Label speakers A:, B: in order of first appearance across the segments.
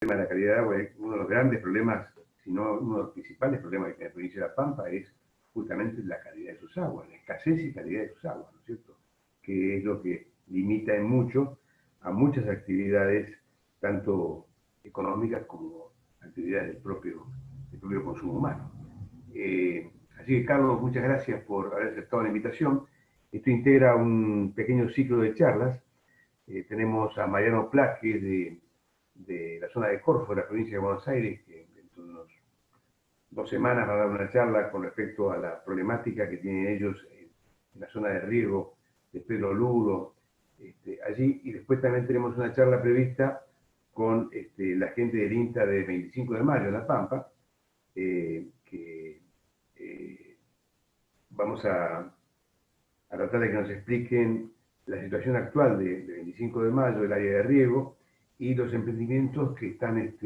A: tema de la calidad de agua es uno de los grandes problemas, si no uno de los principales problemas que tiene la provincia de La Pampa, es justamente la calidad de sus aguas, la escasez y calidad de sus aguas, ¿no es cierto? Que es lo que limita en mucho a muchas actividades, tanto económicas como actividades del propio consumo humano. Así que, Carlos, muchas gracias por haber aceptado la invitación. Esto integra un pequeño ciclo de charlas. Tenemos a Mariano Plas, que es de la zona de Corfo, de la provincia de Buenos Aires, que dentro de unos 2 semanas va a dar una charla con respecto a la problemática que tienen ellos en la zona de riego de Pedro Lugo, allí. Y después también tenemos una charla prevista con la gente del INTA de 25 de mayo en La Pampa, que vamos a tratar de que nos expliquen la situación actual de 25 de mayo, del área de riego, y los emprendimientos que están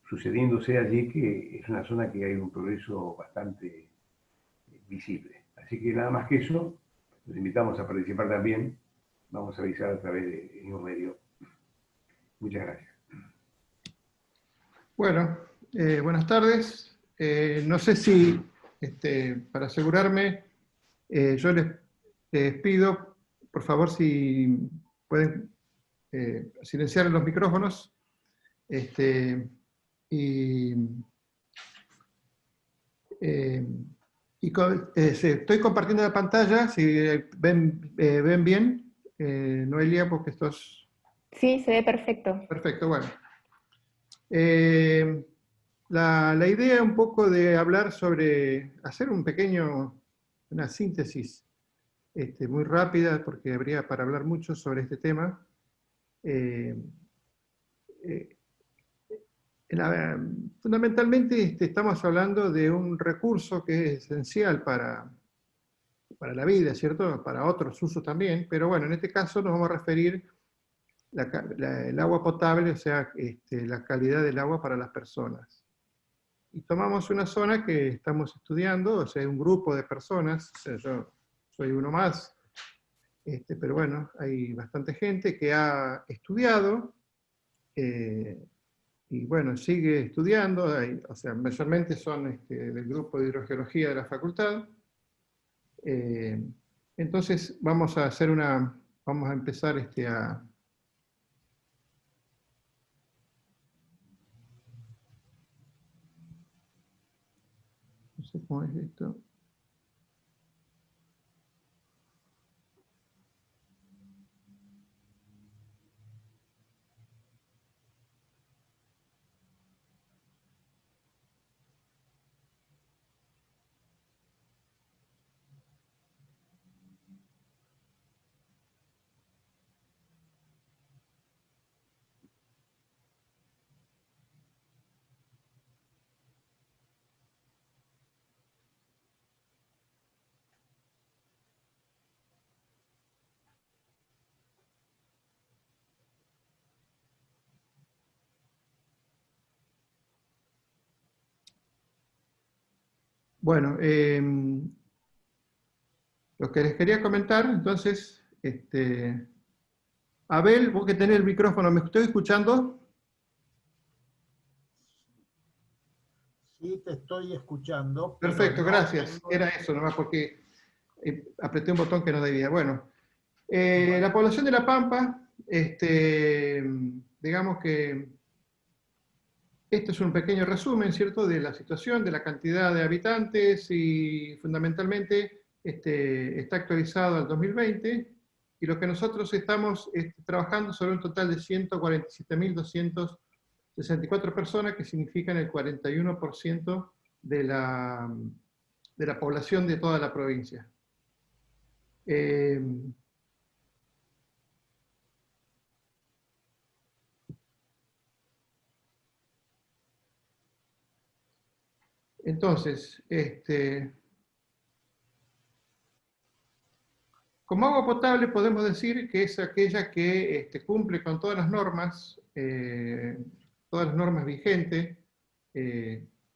A: sucediéndose allí, que es una zona que hay un progreso bastante visible. Así que nada más que eso, los invitamos a participar también. Vamos a avisar a través del mismo medio. Muchas gracias.
B: Bueno, buenas tardes. No sé si, para asegurarme, yo les pido, por favor, si pueden silenciar los micrófonos. Estoy compartiendo la pantalla, si ven bien, Noelia, porque esto es...
C: Sí, se ve perfecto.
B: Perfecto, bueno. La idea es un poco de hablar sobre, hacer una síntesis muy rápida, porque habría para hablar mucho sobre este tema. Fundamentalmente estamos hablando de un recurso que es esencial para la vida, ¿cierto? Para otros usos también, pero bueno, en este caso nos vamos a referir el agua potable, o sea, la calidad del agua para las personas. Y tomamos una zona que estamos estudiando, o sea, un grupo de personas, o sea, yo soy uno más, pero bueno, hay bastante gente que ha estudiado, y bueno, sigue estudiando, o sea, mayormente son del grupo de hidrogeología de la facultad. Entonces vamos a empezar a... No sé cómo es esto. Bueno, lo que les quería comentar, entonces, Abel, vos que tenés el micrófono, ¿me estoy escuchando?
D: Sí, te estoy escuchando.
B: Perfecto, gracias. Era eso nomás porque apreté un botón que no debía. Bueno, la población de La Pampa, digamos que este es un pequeño resumen, ¿cierto?, de la situación, de la cantidad de habitantes y fundamentalmente está actualizado al 2020 y lo que nosotros estamos trabajando sobre un total de 147.264 personas, que significan el 41% de la población de toda la provincia. Entonces, como agua potable podemos decir que es aquella que cumple con todas las normas vigentes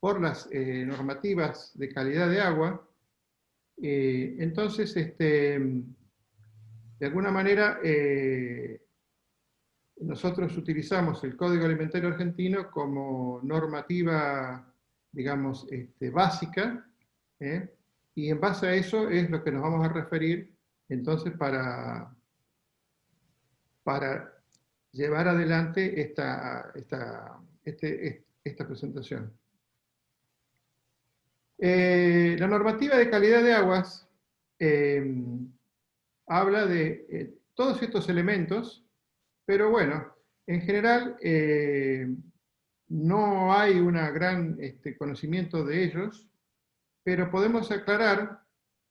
B: por las normativas de calidad de agua. Entonces, de alguna manera, nosotros utilizamos el Código Alimentario Argentino como normativa, digamos, básica, ¿eh? Y en base a eso es lo que nos vamos a referir entonces para llevar adelante esta presentación. La normativa de calidad de aguas habla de todos estos elementos, pero bueno, en general no hay un gran conocimiento de ellos, pero podemos aclarar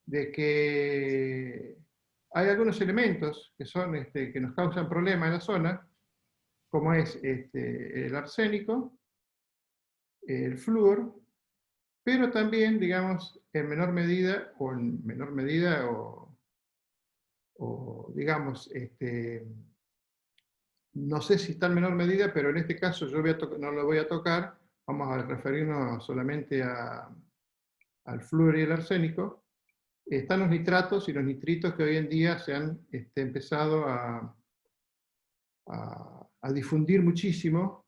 B: de que hay algunos elementos que son que nos causan problemas en la zona, como es el arsénico, el flúor, pero también, digamos, en menor medida, o digamos, no sé si está en menor medida, pero en este caso yo no lo voy a tocar, vamos a referirnos solamente al flúor y el arsénico. Están los nitratos y los nitritos que hoy en día se han empezado a difundir muchísimo,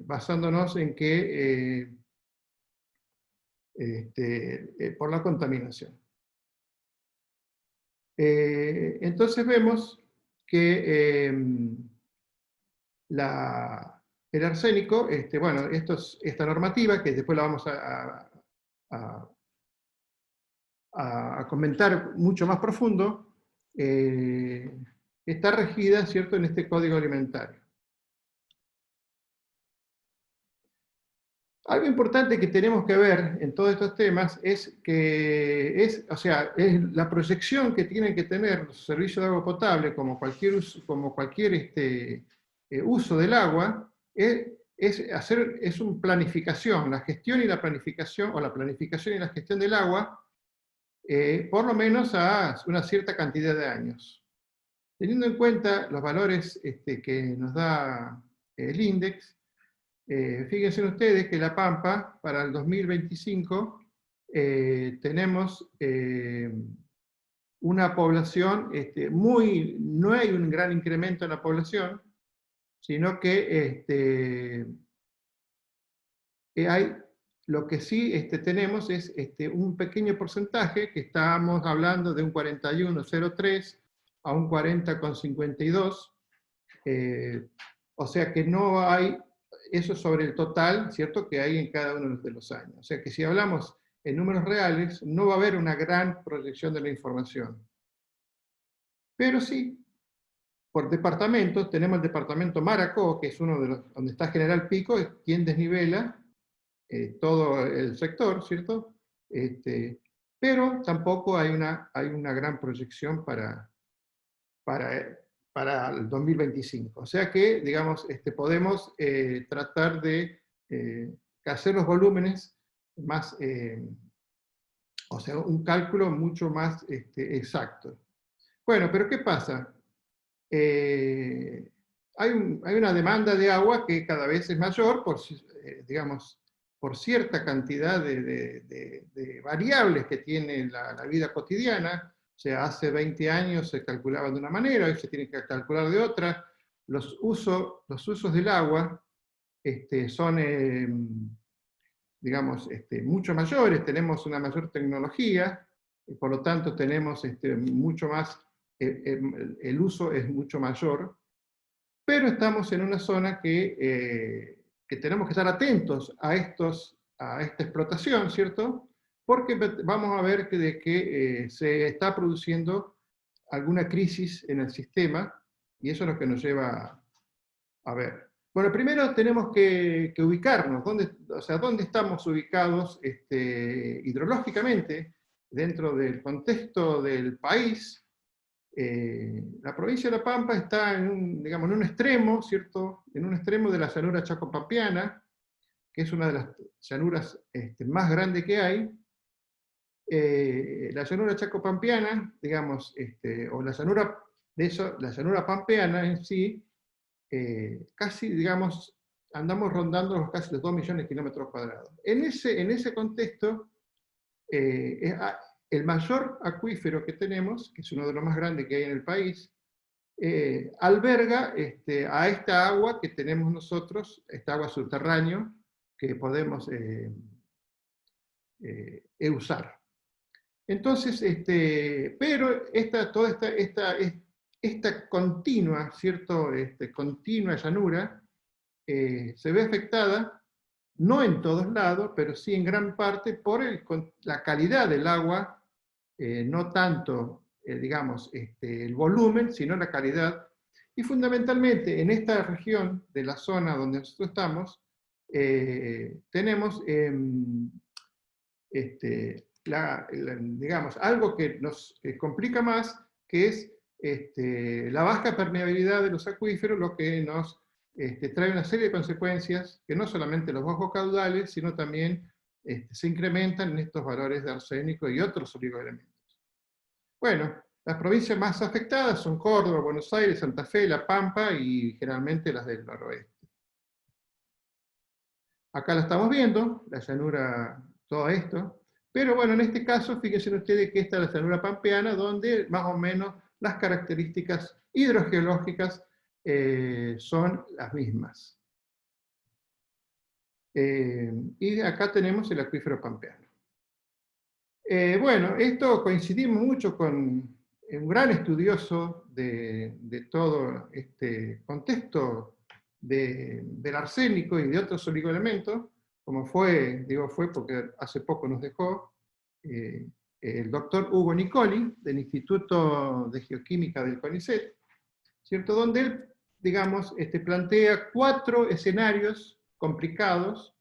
B: basándonos en que por la contaminación. Entonces vemos que el arsénico, bueno, esta normativa, que después la vamos a comentar mucho más profundo, está regida, ¿cierto?, en este Código Alimentario. Algo importante que tenemos que ver en todos estos temas es que es la proyección que tienen que tener los servicios de agua potable, como cualquier uso del agua, es una planificación, la gestión y la planificación, o la planificación y la gestión del agua, por lo menos a una cierta cantidad de años. Teniendo en cuenta los valores que nos da el INDEX, fíjense ustedes que La Pampa, para el 2025, tenemos una población, no hay un gran incremento en la población, sino que lo que sí tenemos es un pequeño porcentaje, que estábamos hablando de un 41,03 a un 40,52, o sea que no hay eso sobre el total, ¿cierto?, que hay en cada uno de los años. O sea que si hablamos en números reales, no va a haber una gran proyección de la información. Pero sí, por departamentos, tenemos el departamento Maracó, que es uno de los donde está General Pico, es quien desnivela todo el sector, ¿cierto? Pero tampoco hay una gran proyección para el 2025. O sea que, digamos, podemos tratar de hacer los volúmenes más, o sea, un cálculo mucho más exacto. Bueno, pero ¿qué pasa? Hay una demanda de agua que cada vez es mayor, digamos, por cierta cantidad de variables que tiene la vida cotidiana. O sea, hace 20 años se calculaba de una manera, hoy se tiene que calcular de otra. Los usos del agua son, digamos, mucho mayores, tenemos una mayor tecnología, y por lo tanto tenemos mucho más, el uso es mucho mayor, pero estamos en una zona que tenemos que estar atentos a esta explotación, ¿cierto? Porque vamos a ver que se está produciendo alguna crisis en el sistema, y eso es lo que nos lleva a ver. Bueno, primero tenemos que ubicarnos, ¿dónde estamos ubicados hidrológicamente dentro del contexto del país? La provincia de La Pampa está digamos, en un extremo, ¿cierto? En un extremo de la llanura chacopampiana, que es una de las llanuras más grandes que hay. La llanura chacopampiana, digamos, o la llanura pampeana en sí, casi, digamos, andamos rondando casi los 2 millones de kilómetros cuadrados. En ese contexto, el mayor acuífero que tenemos, que es uno de los más grandes que hay en el país, alberga a esta agua que tenemos nosotros, esta agua subterránea que podemos usar. Entonces, pero toda esta continua, ¿cierto? Continua llanura se ve afectada, no en todos lados, pero sí en gran parte por la calidad del agua, no tanto, digamos, el volumen, sino la calidad. Y fundamentalmente en esta región de la zona donde nosotros estamos, tenemos digamos, algo que nos complica más, que es la baja permeabilidad de los acuíferos, lo que nos trae una serie de consecuencias que no solamente los bajos caudales, sino también se incrementan en estos valores de arsénico y otros oligoelementos. Bueno, las provincias más afectadas son Córdoba, Buenos Aires, Santa Fe, La Pampa y generalmente las del noroeste. Acá la estamos viendo, la llanura, todo esto. Pero bueno, en este caso, fíjense ustedes que esta es la llanura pampeana, donde más o menos las características hidrogeológicas son las mismas. Y acá tenemos el acuífero pampeano. Bueno, esto coincidimos mucho con un gran estudioso de todo este contexto del arsénico y de otros oligoelementos, como fue, digo fue porque hace poco nos dejó, el doctor Hugo Nicoli, del Instituto de Geoquímica del CONICET, ¿cierto? Donde él, digamos, plantea 4 escenarios complicados,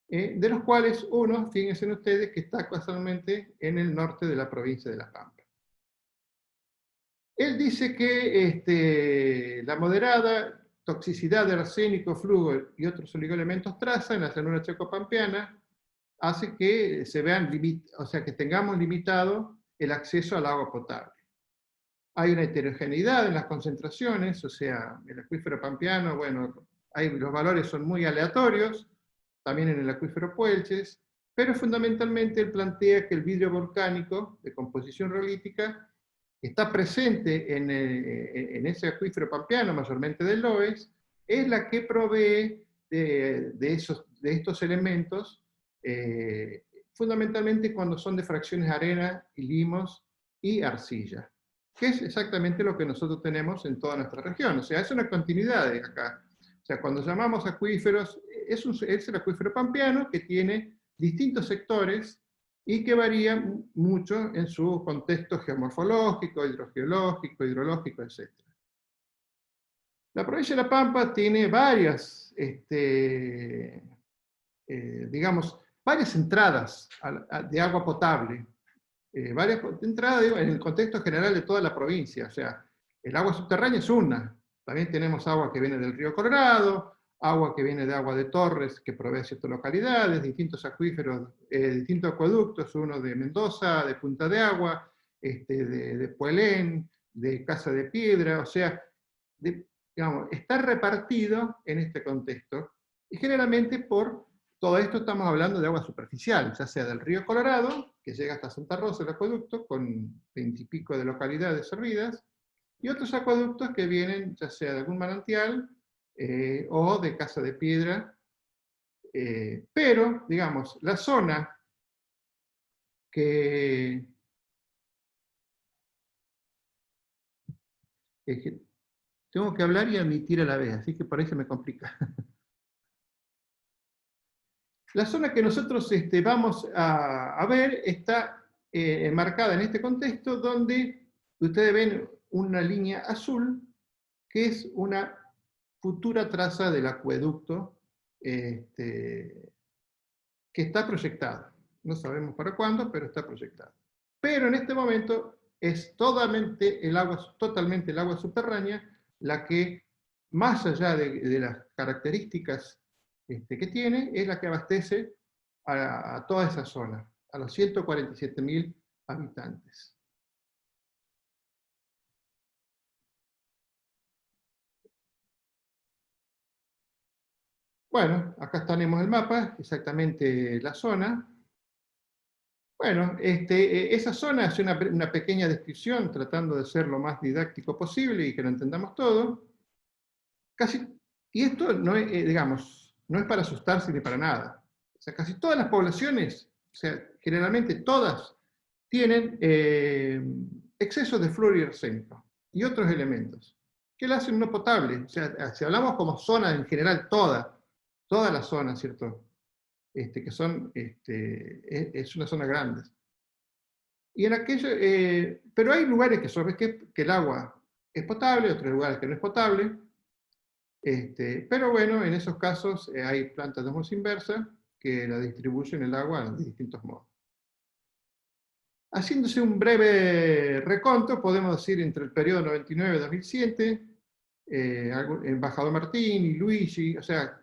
B: de los cuales uno, fíjense ustedes, que está casualmente en el norte de la provincia de La Pampa. Él dice que la moderada toxicidad de arsénico, flúor y otros oligoelementos traza en la llanura chacopampeana hace que se vean, o sea, que tengamos limitado el acceso al agua potable. Hay una heterogeneidad en las concentraciones, o sea, el acuífero pampeano, bueno, los valores son muy aleatorios, también en el acuífero Puelches, pero fundamentalmente él plantea que el vidrio volcánico de composición rolítica está presente en ese acuífero pampeano, mayormente del Loess, es la que provee de estos elementos, fundamentalmente cuando son de fracciones de arena y limos y arcilla, que es exactamente lo que nosotros tenemos en toda nuestra región. O sea, es una continuidad de acá. O sea, cuando llamamos acuíferos, es el acuífero pampeano que tiene distintos sectores y que varía mucho en su contexto geomorfológico, hidrogeológico, hidrológico, etc. La provincia de La Pampa tiene varias, digamos, varias entradas de agua potable, varias entradas digo, en el contexto general de toda la provincia. O sea, el agua subterránea es una. También tenemos agua que viene del río Colorado, agua que viene de agua de Torres, que provee ciertas localidades, distintos acuíferos, distintos acueductos, uno de Mendoza, de Punta de Agua, de Puelén, de Casa de Piedra, o sea, digamos, está repartido en este contexto, y generalmente por todo esto estamos hablando de agua superficial, ya sea del río Colorado, que llega hasta Santa Rosa, el acueducto, con 20 y pico de localidades servidas, y otros acueductos que vienen ya sea de algún manantial, o de Casa de Piedra, pero, digamos, la zona que tengo que hablar y admitir a la vez, así que por ahí se me complica. La zona que nosotros vamos a ver está enmarcada en este contexto donde ustedes ven una línea azul que es una futura traza del acueducto que está proyectado. No sabemos para cuándo, pero está proyectado. Pero en este momento es totalmente el agua subterránea la que, más allá de las características que tiene, es la que abastece a toda esa zona, a los 147.000 habitantes. Bueno, acá tenemos el mapa, exactamente la zona. Bueno, esa zona hace una pequeña descripción, tratando de ser lo más didáctico posible y que lo entendamos todo. Y esto no es, digamos, no es para asustarse ni para nada. O sea, casi todas las poblaciones, o sea, generalmente todas, tienen exceso de flúor y arsénico y otros elementos que la hacen no potable. O sea, si hablamos como zona en general, toda la zona, ¿cierto? Que son, es una zona grande. Y en aquello, pero hay lugares que el agua es potable, otros lugares que no es potable. Pero bueno, en esos casos hay plantas de osmosis inversa que la distribuyen el agua de distintos modos. Haciéndose un breve reconto, podemos decir entre el periodo 99 y 2007, Embajador Martín y Luigi, o sea,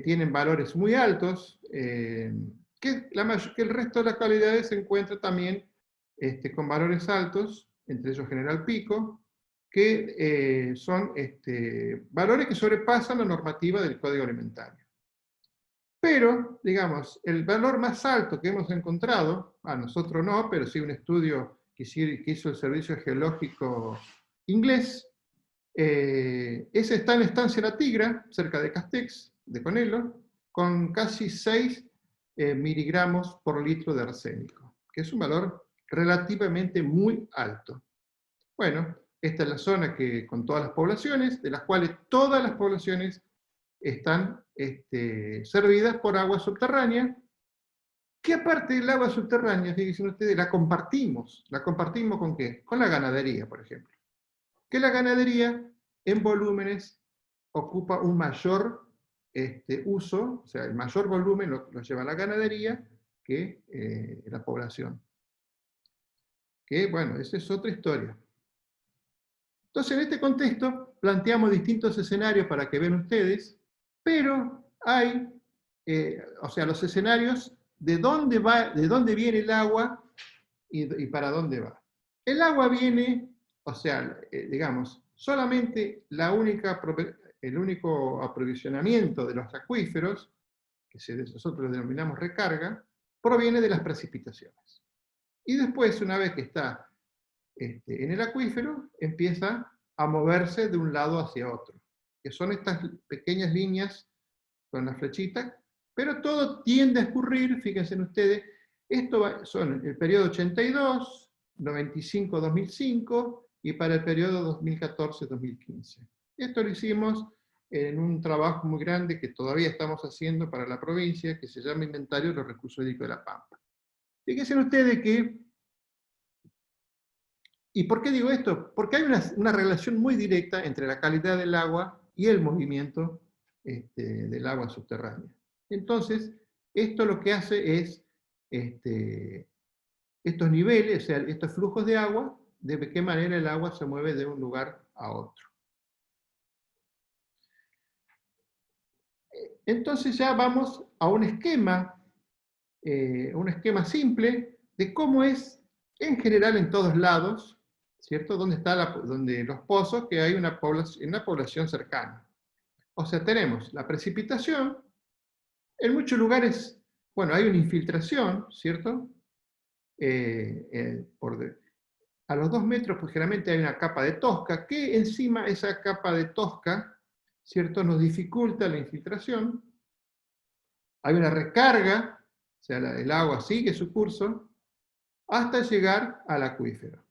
B: tienen valores muy altos, que el resto de las calidades se encuentra también con valores altos, entre ellos General Pico, que son valores que sobrepasan la normativa del Código Alimentario. Pero, digamos, el valor más alto que hemos encontrado, a nosotros no, pero sí un estudio que hizo el Servicio Geológico inglés, ese está en Estancia La Tigra, cerca de Castex, de Conelo, con casi 6 miligramos por litro de arsénico, que es un valor relativamente muy alto. Bueno, esta es la zona que, con todas las poblaciones, de las cuales todas las poblaciones están servidas por agua subterránea, que aparte del agua subterránea, fíjense ustedes, la compartimos. ¿La compartimos con qué? Con la ganadería, por ejemplo. Que la ganadería, en volúmenes, ocupa un mayor uso, o sea, el mayor volumen lo lleva la ganadería que la población. Que, bueno, esa es otra historia. Entonces, en este contexto, planteamos distintos escenarios para que vean ustedes, pero hay, o sea, los escenarios de dónde viene el agua y para dónde va. El agua viene, o sea, digamos, solamente el único aprovisionamiento de los acuíferos, que nosotros denominamos recarga, proviene de las precipitaciones. Y después, una vez que está en el acuífero, empieza a moverse de un lado hacia otro, que son estas pequeñas líneas con la flechita, pero todo tiende a escurrir, fíjense ustedes, son el periodo 82, 95-2005 y para el periodo 2014-2015. Esto lo hicimos en un trabajo muy grande que todavía estamos haciendo para la provincia, que se llama Inventario de los Recursos Hídricos de la Pampa. Fíjense ustedes que, ¿y por qué digo esto? Porque hay una relación muy directa entre la calidad del agua y el movimiento del agua subterránea. Entonces, esto lo que hace es, estos niveles, o sea, estos flujos de agua, de qué manera el agua se mueve de un lugar a otro. Entonces ya vamos a un esquema simple de cómo es en general en todos lados, ¿cierto? Donde los pozos, que hay una población cercana. O sea, tenemos la precipitación, en muchos lugares, bueno, hay una infiltración, ¿cierto? A los 2 metros, pues generalmente hay una capa de tosca, que encima esa capa de tosca, ¿cierto? Nos dificulta la infiltración. Hay una recarga, o sea, el agua sigue su curso, hasta llegar al acuífero.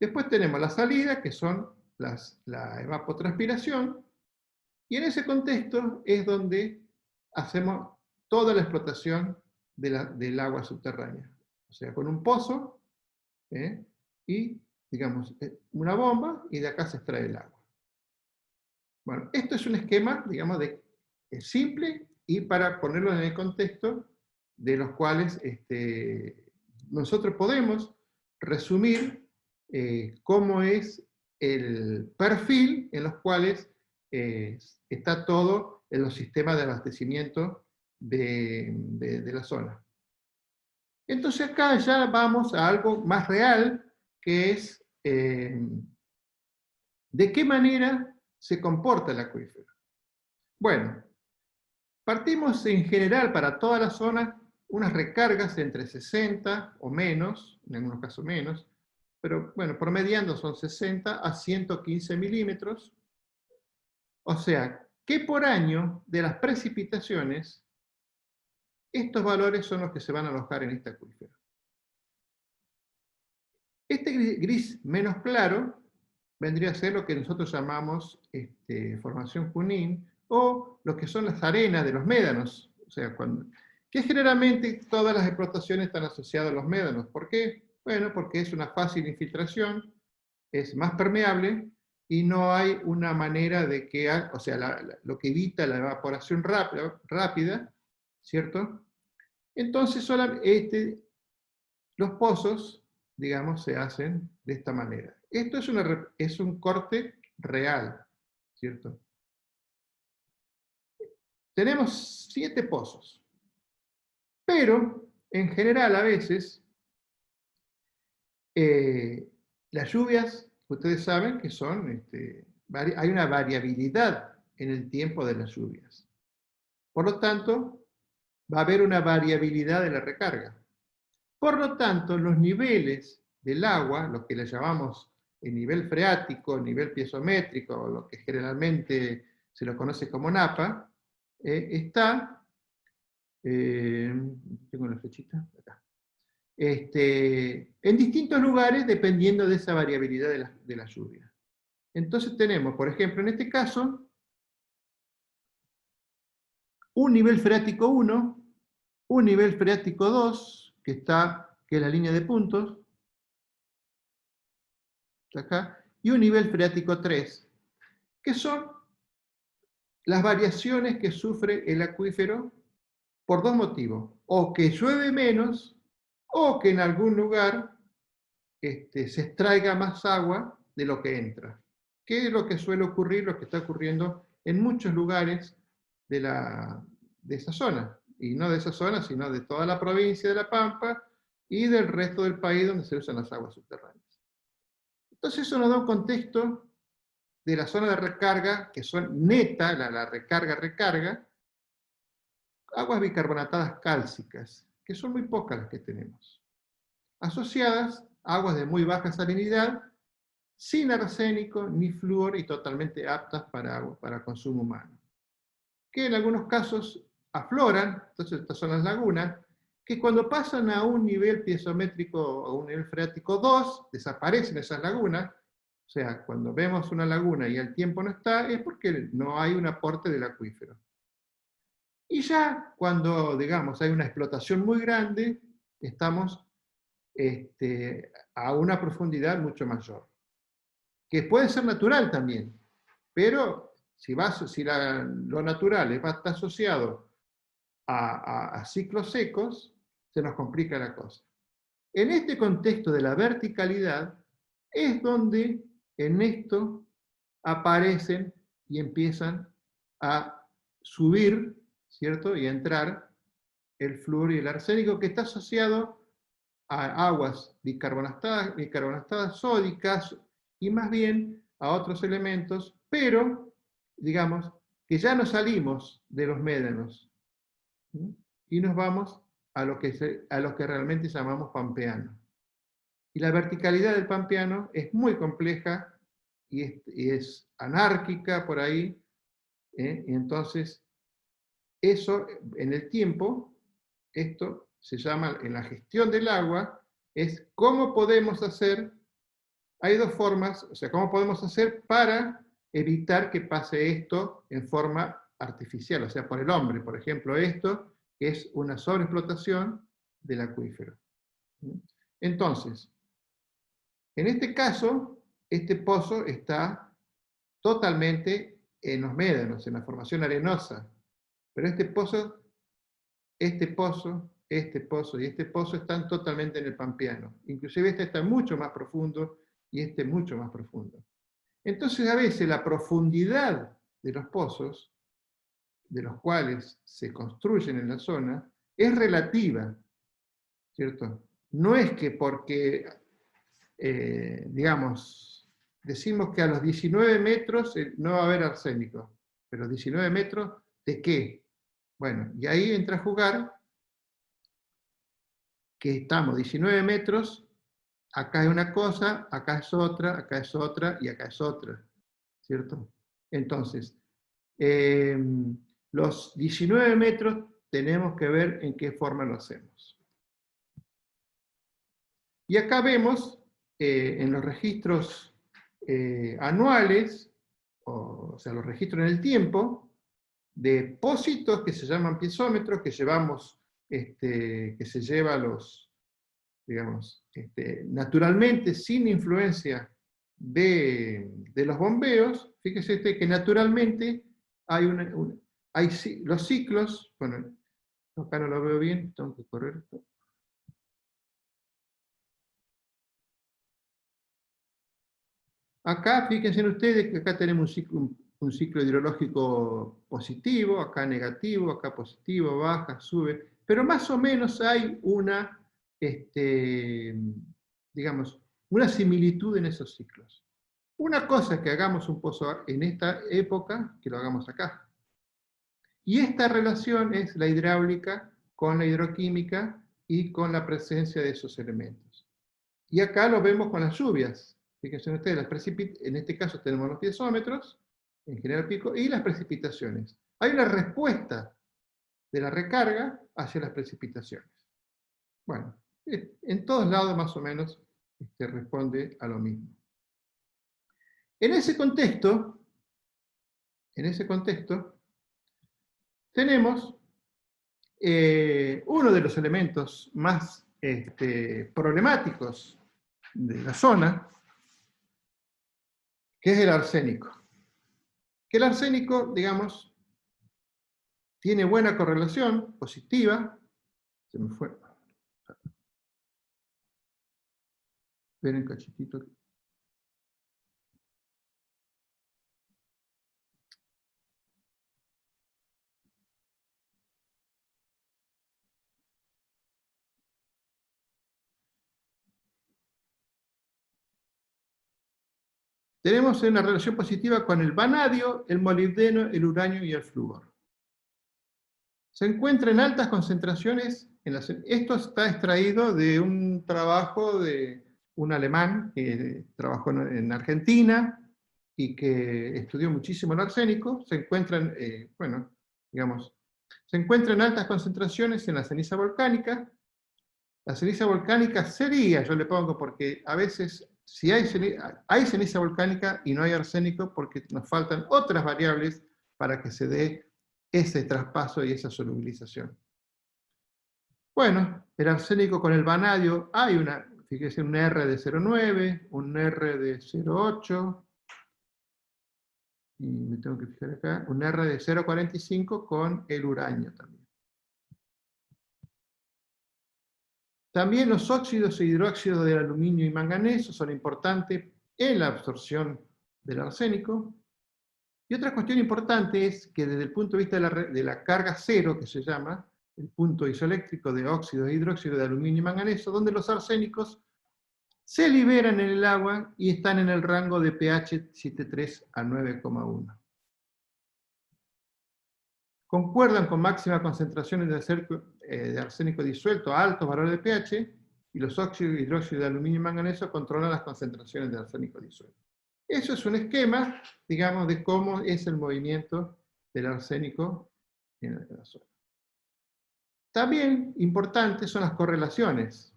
B: Después tenemos la salida, que son la evapotranspiración, y en ese contexto es donde hacemos toda la explotación del agua subterránea. O sea, con un pozo y, digamos, una bomba, y de acá se extrae el agua. Bueno, esto es un esquema, digamos, simple, y para ponerlo en el contexto de los cuales nosotros podemos resumir cómo es el perfil en los cuales está todo en los sistemas de abastecimiento de la zona. Entonces acá ya vamos a algo más real, que es de qué manera se comporta el acuífero. Bueno, partimos en general para toda la zona unas recargas entre 60 o menos, en algunos casos menos, pero bueno, promediando son 60 a 115 milímetros. O sea, que por año de las precipitaciones, estos valores son los que se van a alojar en este acuífero. Este gris menos claro vendría a ser lo que nosotros llamamos formación Junín, o lo que son las arenas de los médanos, o sea, que generalmente todas las explotaciones están asociadas a los médanos. ¿Por qué? Bueno, porque es una fácil infiltración, es más permeable, y no hay una manera de que, o sea, lo que evita la evaporación rápida, ¿cierto? Entonces, los pozos, digamos, se hacen de esta manera. Esto es un corte real, ¿cierto? Tenemos 7 pozos, pero en general a veces las lluvias, ustedes saben que hay una variabilidad en el tiempo de las lluvias. Por lo tanto, va a haber una variabilidad de la recarga. Por lo tanto, los niveles del agua, lo que le llamamos el nivel freático, el nivel piezométrico, o lo que generalmente se lo conoce como napa, está, tengo la flechita, acá, en distintos lugares dependiendo de esa variabilidad de la lluvia. Entonces tenemos, por ejemplo, en este caso, un nivel freático 1, un nivel freático 2, que es la línea de puntos, acá, y un nivel freático 3, que son las variaciones que sufre el acuífero por dos motivos: o que llueve menos, o que en algún lugar se extraiga más agua de lo que entra, que es lo que suele ocurrir, lo que está ocurriendo en muchos lugares de esa zona, y no de esa zona, sino de toda la provincia de La Pampa y del resto del país donde se usan las aguas subterráneas. Entonces eso nos da un contexto de la zona de recarga, que son neta, la recarga, aguas bicarbonatadas cálcicas, que son muy pocas las que tenemos, asociadas a aguas de muy baja salinidad, sin arsénico ni flúor y totalmente aptas para consumo humano, que en algunos casos afloran. Entonces estas son las lagunas, que cuando pasan a un nivel piezométrico o un nivel freático 2, desaparecen esas lagunas. O sea, cuando vemos una laguna y el tiempo no está, es porque no hay un aporte del acuífero. Y ya cuando, digamos, hay una explotación muy grande, estamos a una profundidad mucho mayor, que puede ser natural también, pero si lo natural está asociado a ciclos secos, se nos complica la cosa. En este contexto de la verticalidad es donde en esto aparecen y empiezan a subir, ¿cierto? Y a entrar el flúor y el arsénico, que está asociado a aguas bicarbonatadas sódicas y más bien a otros elementos, pero digamos que ya nos salimos de los médanos, ¿sí? Y nos vamos a lo que realmente llamamos pampeano. Y la verticalidad del pampeano es muy compleja y es anárquica por ahí, y entonces eso en el tiempo, esto se llama, en la gestión del agua, es cómo podemos hacer, hay dos formas, o sea, cómo podemos hacer para evitar que pase esto en forma artificial, o sea, por el hombre. Por ejemplo, esto es una sobreexplotación del acuífero. Entonces, en este caso, este pozo está totalmente en los médanos, en la formación arenosa, pero este pozo y este pozo están totalmente en el pampeano. Inclusive este está mucho más profundo y este mucho más profundo. Entonces a veces la profundidad de los pozos, de los cuales se construyen en la zona, es relativa, ¿cierto? No es que porque, digamos, decimos que a los 19 metros no va a haber arsénico, pero 19 metros ¿de qué? Bueno, y ahí entra a jugar que estamos 19 metros, acá es una cosa, acá es otra y acá es otra, ¿cierto? Entonces, los 19 metros tenemos que ver en qué forma lo hacemos. Y acá vemos en los registros anuales, o sea, los registros en el tiempo, de pósitos que se llaman piezómetros, que llevamos, que se lleva los, digamos, naturalmente, sin influencia de los bombeos. Fíjese que naturalmente hay, los ciclos, bueno, acá no lo veo bien, tengo que correr esto. Acá, fíjense ustedes que acá tenemos un ciclo hidrológico positivo, acá negativo, acá positivo, baja, sube, pero más o menos hay una, digamos, una similitud en esos ciclos. Una cosa es que hagamos un pozo en esta época, que lo hagamos acá. Y esta relación es la hidráulica con la hidroquímica y con la presencia de esos elementos. Y acá lo vemos con las lluvias. Fíjense ustedes, en este caso tenemos los piezómetros, en general pico, y las precipitaciones. Hay una respuesta de la recarga hacia las precipitaciones. Bueno, en todos lados más o menos responde a lo mismo. En ese contexto, tenemos uno de los elementos más problemáticos de la zona, que es el arsénico. Que el arsénico, digamos, tiene buena correlación positiva. Se me fue. Esperen un cachitito. Tenemos una relación positiva con el vanadio, el molibdeno, el uranio y el flúor. Se encuentra en altas concentraciones. Esto está extraído de un trabajo de un alemán que trabajó en Argentina y que estudió muchísimo el arsénico. Se encuentra en altas concentraciones en la ceniza volcánica. La ceniza volcánica sería, yo le pongo porque a veces si hay ceniza volcánica y no hay arsénico porque nos faltan otras variables para que se dé ese traspaso y esa solubilización. Bueno, el arsénico con el vanadio hay fíjese, un R de 0,9, un R de 0,8, y me tengo que fijar acá, un R de 0,45 con el uranio también. También los óxidos e hidróxidos del aluminio y manganeso son importantes en la absorción del arsénico. Y otra cuestión importante es que desde el punto de vista de la carga cero, que se llama, el punto isoeléctrico de óxido e hidróxido de aluminio y manganeso, donde los arsénicos se liberan en el agua y están en el rango de pH 7,3 a 9,1. Concuerdan con máximas concentraciones de arsénico disuelto a altos valores de pH, y los óxidos e hidróxidos de aluminio y manganeso controlan las concentraciones de arsénico disuelto. Eso es un esquema, digamos, de cómo es el movimiento del arsénico en la zona. También importantes son las correlaciones.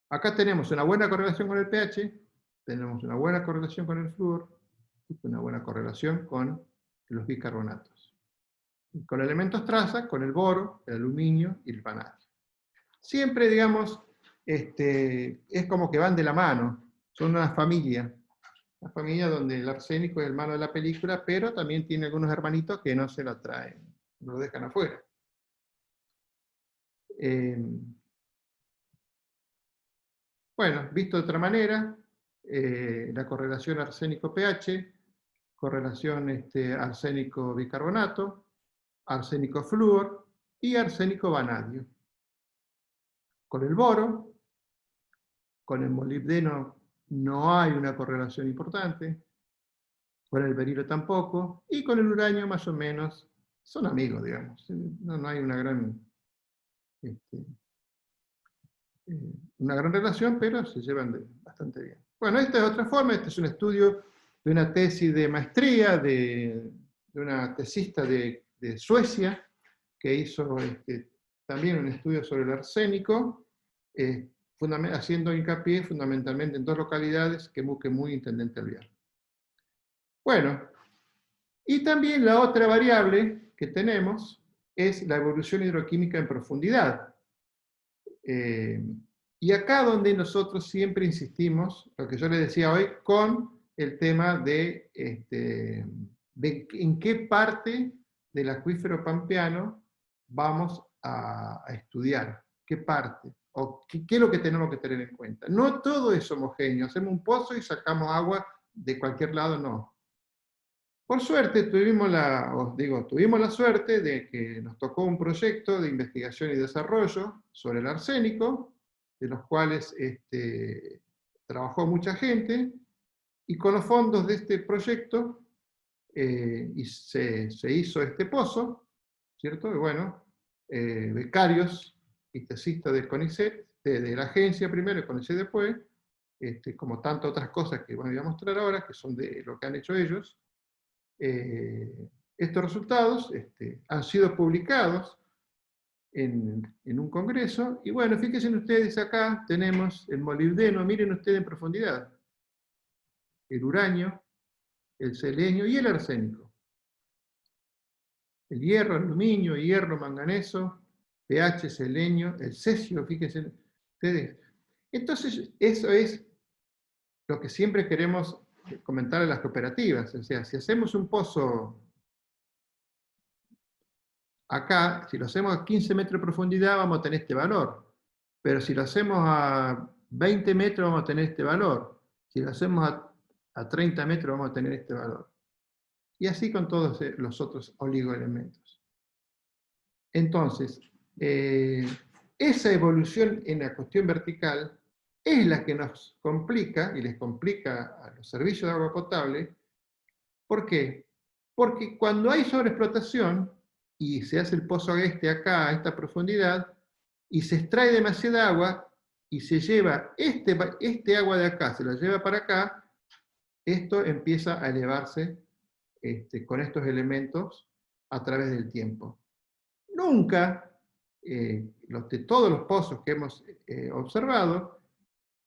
B: Acá tenemos una buena correlación con el pH, tenemos una buena correlación con el flúor, y una buena correlación con los bicarbonatos. Y con elementos traza, con el boro, el aluminio y el vanadio. Siempre, digamos, es como que van de la mano, son una familia donde el arsénico es el malo de la película, pero también tiene algunos hermanitos que no se lo traen, lo dejan afuera. Bueno, visto de otra manera, la correlación arsénico-pH, correlación arsénico-bicarbonato, arsénico-flúor y arsénico-vanadio. Con el boro, con el molibdeno no hay una correlación importante, con el berilo tampoco, y con el uranio más o menos son amigos, digamos. No hay una gran una gran relación, pero se llevan bastante bien. Bueno, esta es otra forma, este es un estudio de una tesis de maestría de una tesista de Suecia, que hizo también un estudio sobre el arsénico, haciendo hincapié fundamentalmente en dos localidades, Quemú y Intendente Alvear. Bueno, y también la otra variable que tenemos es la evolución hidroquímica en profundidad. Y acá donde nosotros siempre insistimos, lo que yo les decía hoy, con el tema de en qué parte del acuífero pampeano vamos a estudiar, qué parte, o qué es lo que tenemos que tener en cuenta. No todo es homogéneo, hacemos un pozo y sacamos agua de cualquier lado, no. Por suerte tuvimos la suerte de que nos tocó un proyecto de investigación y desarrollo sobre el arsénico, de los cuales trabajó mucha gente, y con los fondos de este proyecto se hizo este pozo, ¿cierto? Y bueno, becarios y tesistas del CONICET, de la agencia primero y CONICET después, como tantas otras cosas que voy a mostrar ahora, que son de lo que han hecho ellos. Estos resultados han sido publicados en un congreso, y bueno, fíjense ustedes, acá tenemos el molibdeno, miren ustedes en profundidad, el uranio, el selenio y el arsénico. El hierro, aluminio, hierro, manganeso, pH, selenio, el cesio, fíjense ustedes. Entonces, eso es lo que siempre queremos comentar a las cooperativas. O sea, si hacemos un pozo acá, si lo hacemos a 15 metros de profundidad, vamos a tener este valor. Pero si lo hacemos a 20 metros, vamos a tener este valor. Si lo hacemos a 30 metros, vamos a tener este valor. Y así con todos los otros oligoelementos. Entonces, esa evolución en la cuestión vertical es la que nos complica, y les complica a los servicios de agua potable. ¿Por qué? Porque cuando hay sobreexplotación, y se hace el pozo acá, a esta profundidad, y se extrae demasiada agua, y se lleva este agua de acá, se la lleva para acá, esto empieza a elevarse con estos elementos a través del tiempo. Nunca, todos los pozos que hemos observado,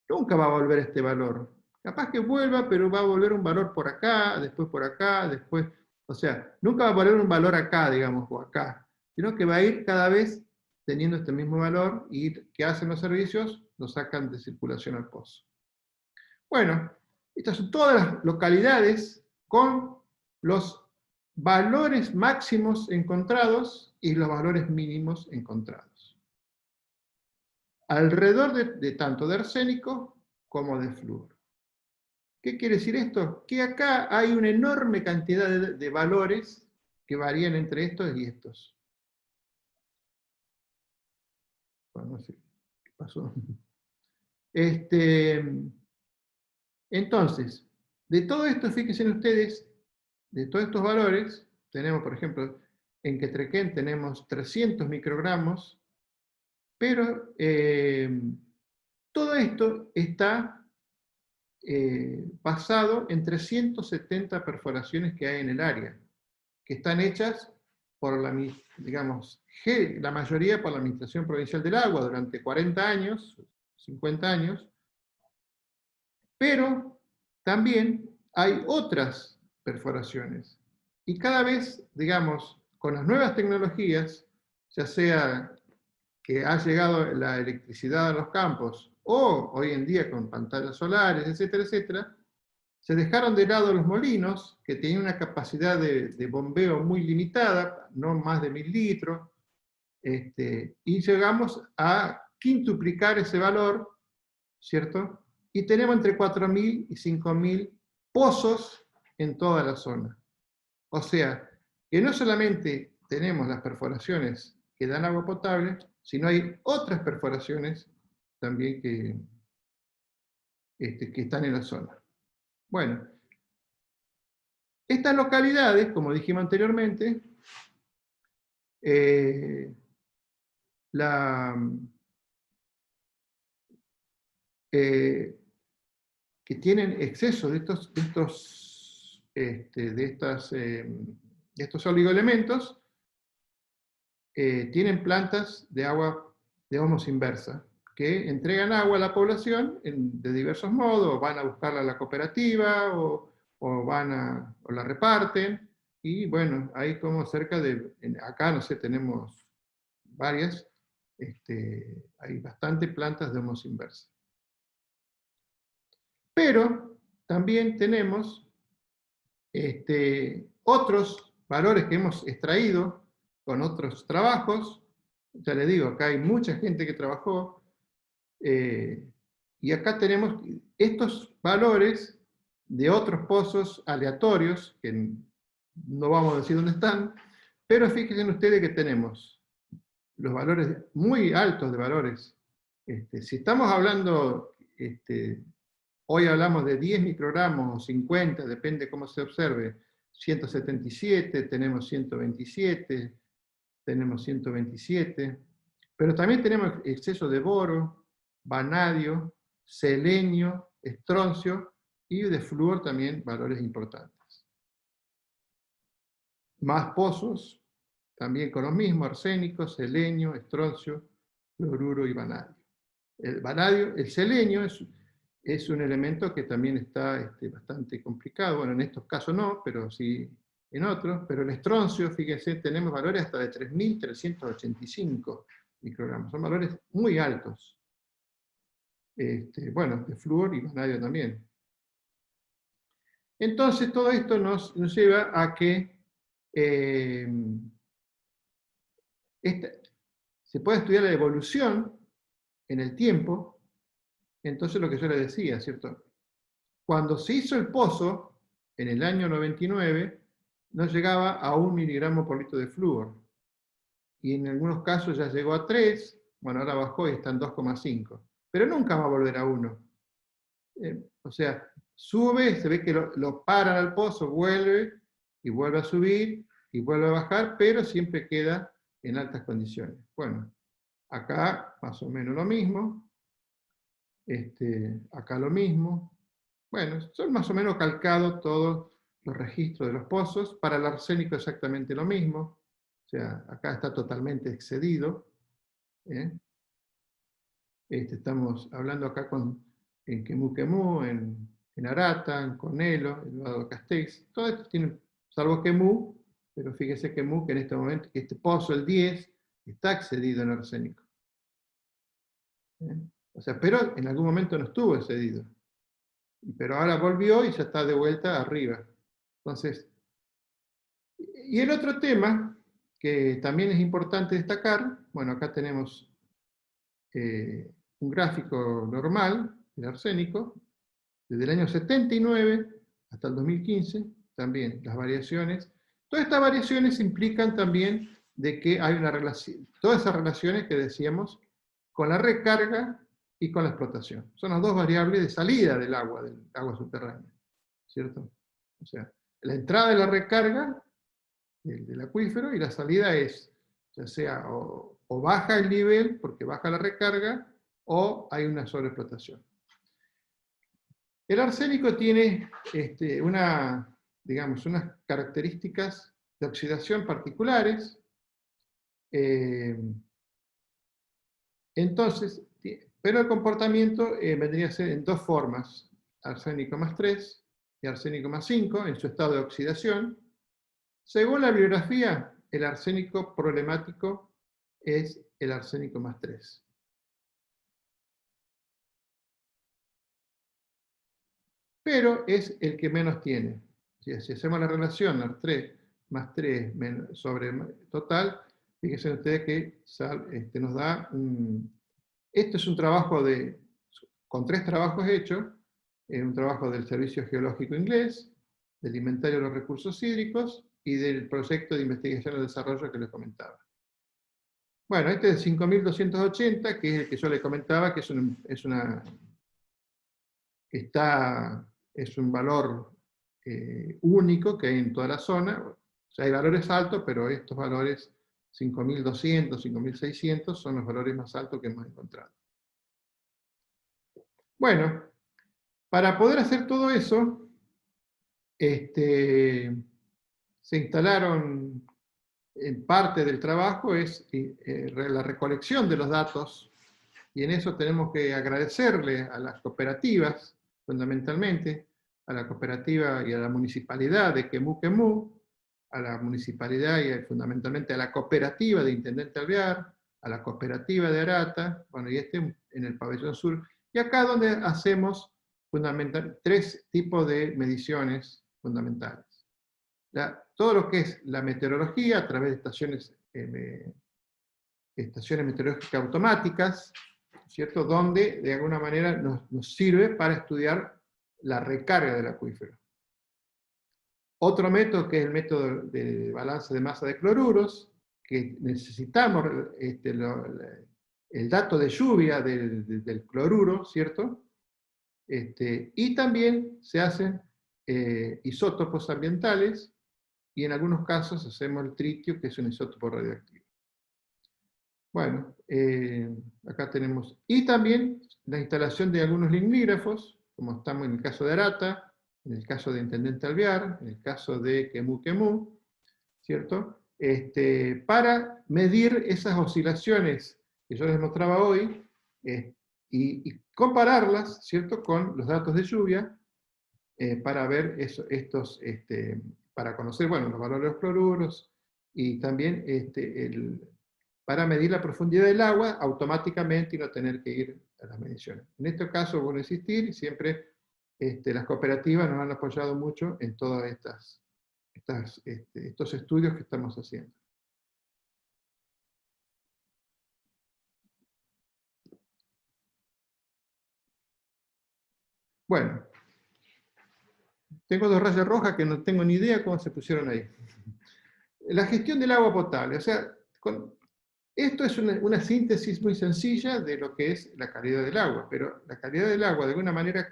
B: nunca va a volver este valor. Capaz que vuelva, pero va a volver un valor por acá, después, o sea, nunca va a volver un valor acá, digamos, o acá, sino que va a ir cada vez teniendo este mismo valor, y ¿qué hacen los servicios? Lo sacan de circulación al pozo. Bueno, estas son todas las localidades con los valores máximos encontrados y los valores mínimos encontrados. Alrededor de tanto de arsénico como de flúor. ¿Qué quiere decir esto? Que acá hay una enorme cantidad de valores que varían entre estos y estos. Bueno, no sé qué pasó. Entonces, de todo esto, fíjense ustedes, de todos estos valores, tenemos, por ejemplo, en Quetrequén tenemos 300 microgramos, pero todo esto está basado en 370 perforaciones que hay en el área, que están hechas por la mayoría por la Administración Provincial del Agua durante 40 años, 50 años, pero también hay otras perforaciones. Y cada vez, digamos, con las nuevas tecnologías, ya sea que ha llegado la electricidad a los campos, o hoy en día con pantallas solares, etcétera, etcétera, se dejaron de lado los molinos, que tenían una capacidad de bombeo muy limitada, no más de 1000 litros, y llegamos a quintuplicar ese valor, ¿cierto? Y tenemos entre 4000 y 5000 pozos en toda la zona. O sea, que no solamente tenemos las perforaciones que dan agua potable, sino hay otras perforaciones también que están en la zona. Bueno, estas localidades, como dijimos anteriormente, que tienen exceso de estos oligoelementos, tienen plantas de agua de osmosis inversa, que entregan agua a la población de diversos modos, van a buscarla a la cooperativa, o la reparten, y bueno, hay como cerca de, acá no sé, tenemos varias, hay bastante plantas de osmosis inversa. Pero también tenemos otros valores que hemos extraído con otros trabajos. Ya les digo, acá hay mucha gente que trabajó, y acá tenemos estos valores de otros pozos aleatorios, que no vamos a decir dónde están, pero fíjense ustedes que tenemos los valores muy altos de valores. Si estamos hablando, hoy hablamos de 10 microgramos o 50, depende cómo se observe, 177, tenemos 127, tenemos 127, pero también tenemos exceso de boro, vanadio, selenio, estroncio, y de flúor también valores importantes. Más pozos, también con los mismos, arsénico, selenio, estroncio, fluoruro y vanadio. El selenio es un elemento que también está bastante complicado, bueno, en estos casos no, pero sí en otros, pero el estroncio, fíjense, tenemos valores hasta de 3.385 microgramos, son valores muy altos. Bueno, de flúor y vanadio también. Entonces todo esto nos lleva a que se puede estudiar la evolución en el tiempo. Entonces lo que yo les decía, ¿cierto? Cuando se hizo el pozo, en el año 99, no llegaba a 1 miligramo por litro de flúor. Y en algunos casos ya llegó a 3, bueno, ahora bajó y está en 2,5. Pero nunca va a volver a 1. O sea, sube, se ve que lo paran al pozo, vuelve, y vuelve a subir, y vuelve a bajar, pero siempre queda en altas condiciones. Bueno, acá más o menos lo mismo. Acá lo mismo. Bueno, son más o menos calcados todos los registros de los pozos. Para el arsénico exactamente lo mismo. O sea, acá está totalmente excedido. Estamos hablando acá en Quemú, en Arata, en Cornelo, en Eduardo Castells. Todo esto tiene, salvo Quemú, pero fíjese Quemú que en este momento, que este pozo, el 10, está excedido en arsénico. O sea, pero en algún momento no estuvo excedido. Pero ahora volvió y ya está de vuelta arriba. Entonces, y el otro tema que también es importante destacar, bueno, acá tenemos un gráfico normal del arsénico, desde el año 79 hasta el 2015, también las variaciones. Todas estas variaciones implican también de que hay una relación, todas esas relaciones que decíamos, con la recarga y con la explotación. Son las dos variables de salida del agua subterránea, ¿cierto? O sea, la entrada de la recarga del acuífero, y la salida es, ya sea o baja el nivel porque baja la recarga, o hay una sobreexplotación. El arsénico tiene digamos, unas características de oxidación particulares. Entonces, pero el comportamiento vendría a ser en dos formas: arsénico más 3 y arsénico más 5 en su estado de oxidación. Según la bibliografía, el arsénico problemático es el arsénico más 3. Pero es el que menos tiene. Si hacemos la relación R3 más 3 sobre total, fíjense ustedes que nos da esto es un trabajo con 3 trabajos hechos, un trabajo del Servicio Geológico Inglés, del Inventario de los Recursos Hídricos y del proyecto de investigación y desarrollo que les comentaba. Bueno, este es 5280, que es el que yo les comentaba, que es un valor único que hay en toda la zona. O sea, hay valores altos, pero estos valores 5.200, 5.600 son los valores más altos que hemos encontrado. Bueno, para poder hacer todo eso, se instalaron, en parte del trabajo es la recolección de los datos, y en eso tenemos que agradecerle a las cooperativas, fundamentalmente, a la cooperativa y a la municipalidad de Quemú Quemú, a la municipalidad y fundamentalmente a la cooperativa de Intendente Alvear, a la cooperativa de Arata, bueno, y en el pabellón sur, y acá donde hacemos tres tipos de mediciones fundamentales. Todo lo que es la meteorología a través de estaciones meteorológicas automáticas, ¿cierto? Donde de alguna manera nos sirve para estudiar la recarga del acuífero. Otro método que es el método de balance de masa de cloruros, que necesitamos el dato de lluvia del cloruro, ¿cierto? Y también se hacen isótopos ambientales, y en algunos casos hacemos el tritio, que es un isótopo radioactivo. Bueno, acá tenemos, y también la instalación de algunos lignígrafos, como estamos en el caso de Arata, en el caso de Intendente Alvear, en el caso de Quemú Quemú, ¿cierto? Para medir esas oscilaciones que yo les mostraba hoy, y compararlas, ¿cierto?, con los datos de lluvia, para ver para conocer, bueno, los valores de los cloruros, y también para medir la profundidad del agua automáticamente y no tener que ir a las mediciones. En este caso, bueno, insistir, y siempre las cooperativas nos han apoyado mucho en todos estos estudios que estamos haciendo. Bueno, tengo dos rayas rojas que no tengo ni idea cómo se pusieron ahí. La gestión del agua potable, o sea, esto es una síntesis muy sencilla de lo que es la calidad del agua, pero la calidad del agua de alguna manera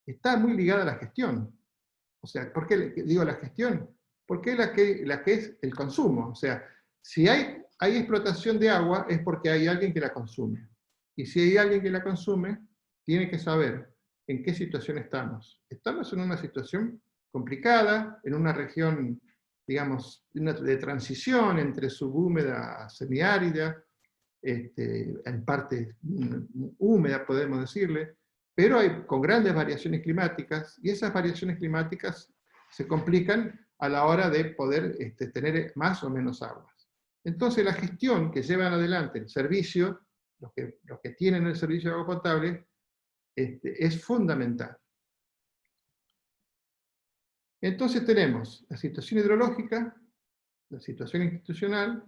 B: está muy ligada a la gestión. O sea, ¿por qué digo la gestión? Porque es la que es el consumo. O sea, si hay explotación de agua es porque hay alguien que la consume. Y si hay alguien que la consume, tiene que saber en qué situación estamos. Estamos en una situación complicada, en una región, digamos, de transición entre subhúmeda a semiárida, en parte húmeda, podemos decirle, pero con grandes variaciones climáticas, y esas variaciones climáticas se complican a la hora de poder tener más o menos aguas. Entonces la gestión que llevan adelante el servicio, los que tienen el servicio de agua potable, es fundamental. Entonces tenemos la situación hidrológica, la situación institucional,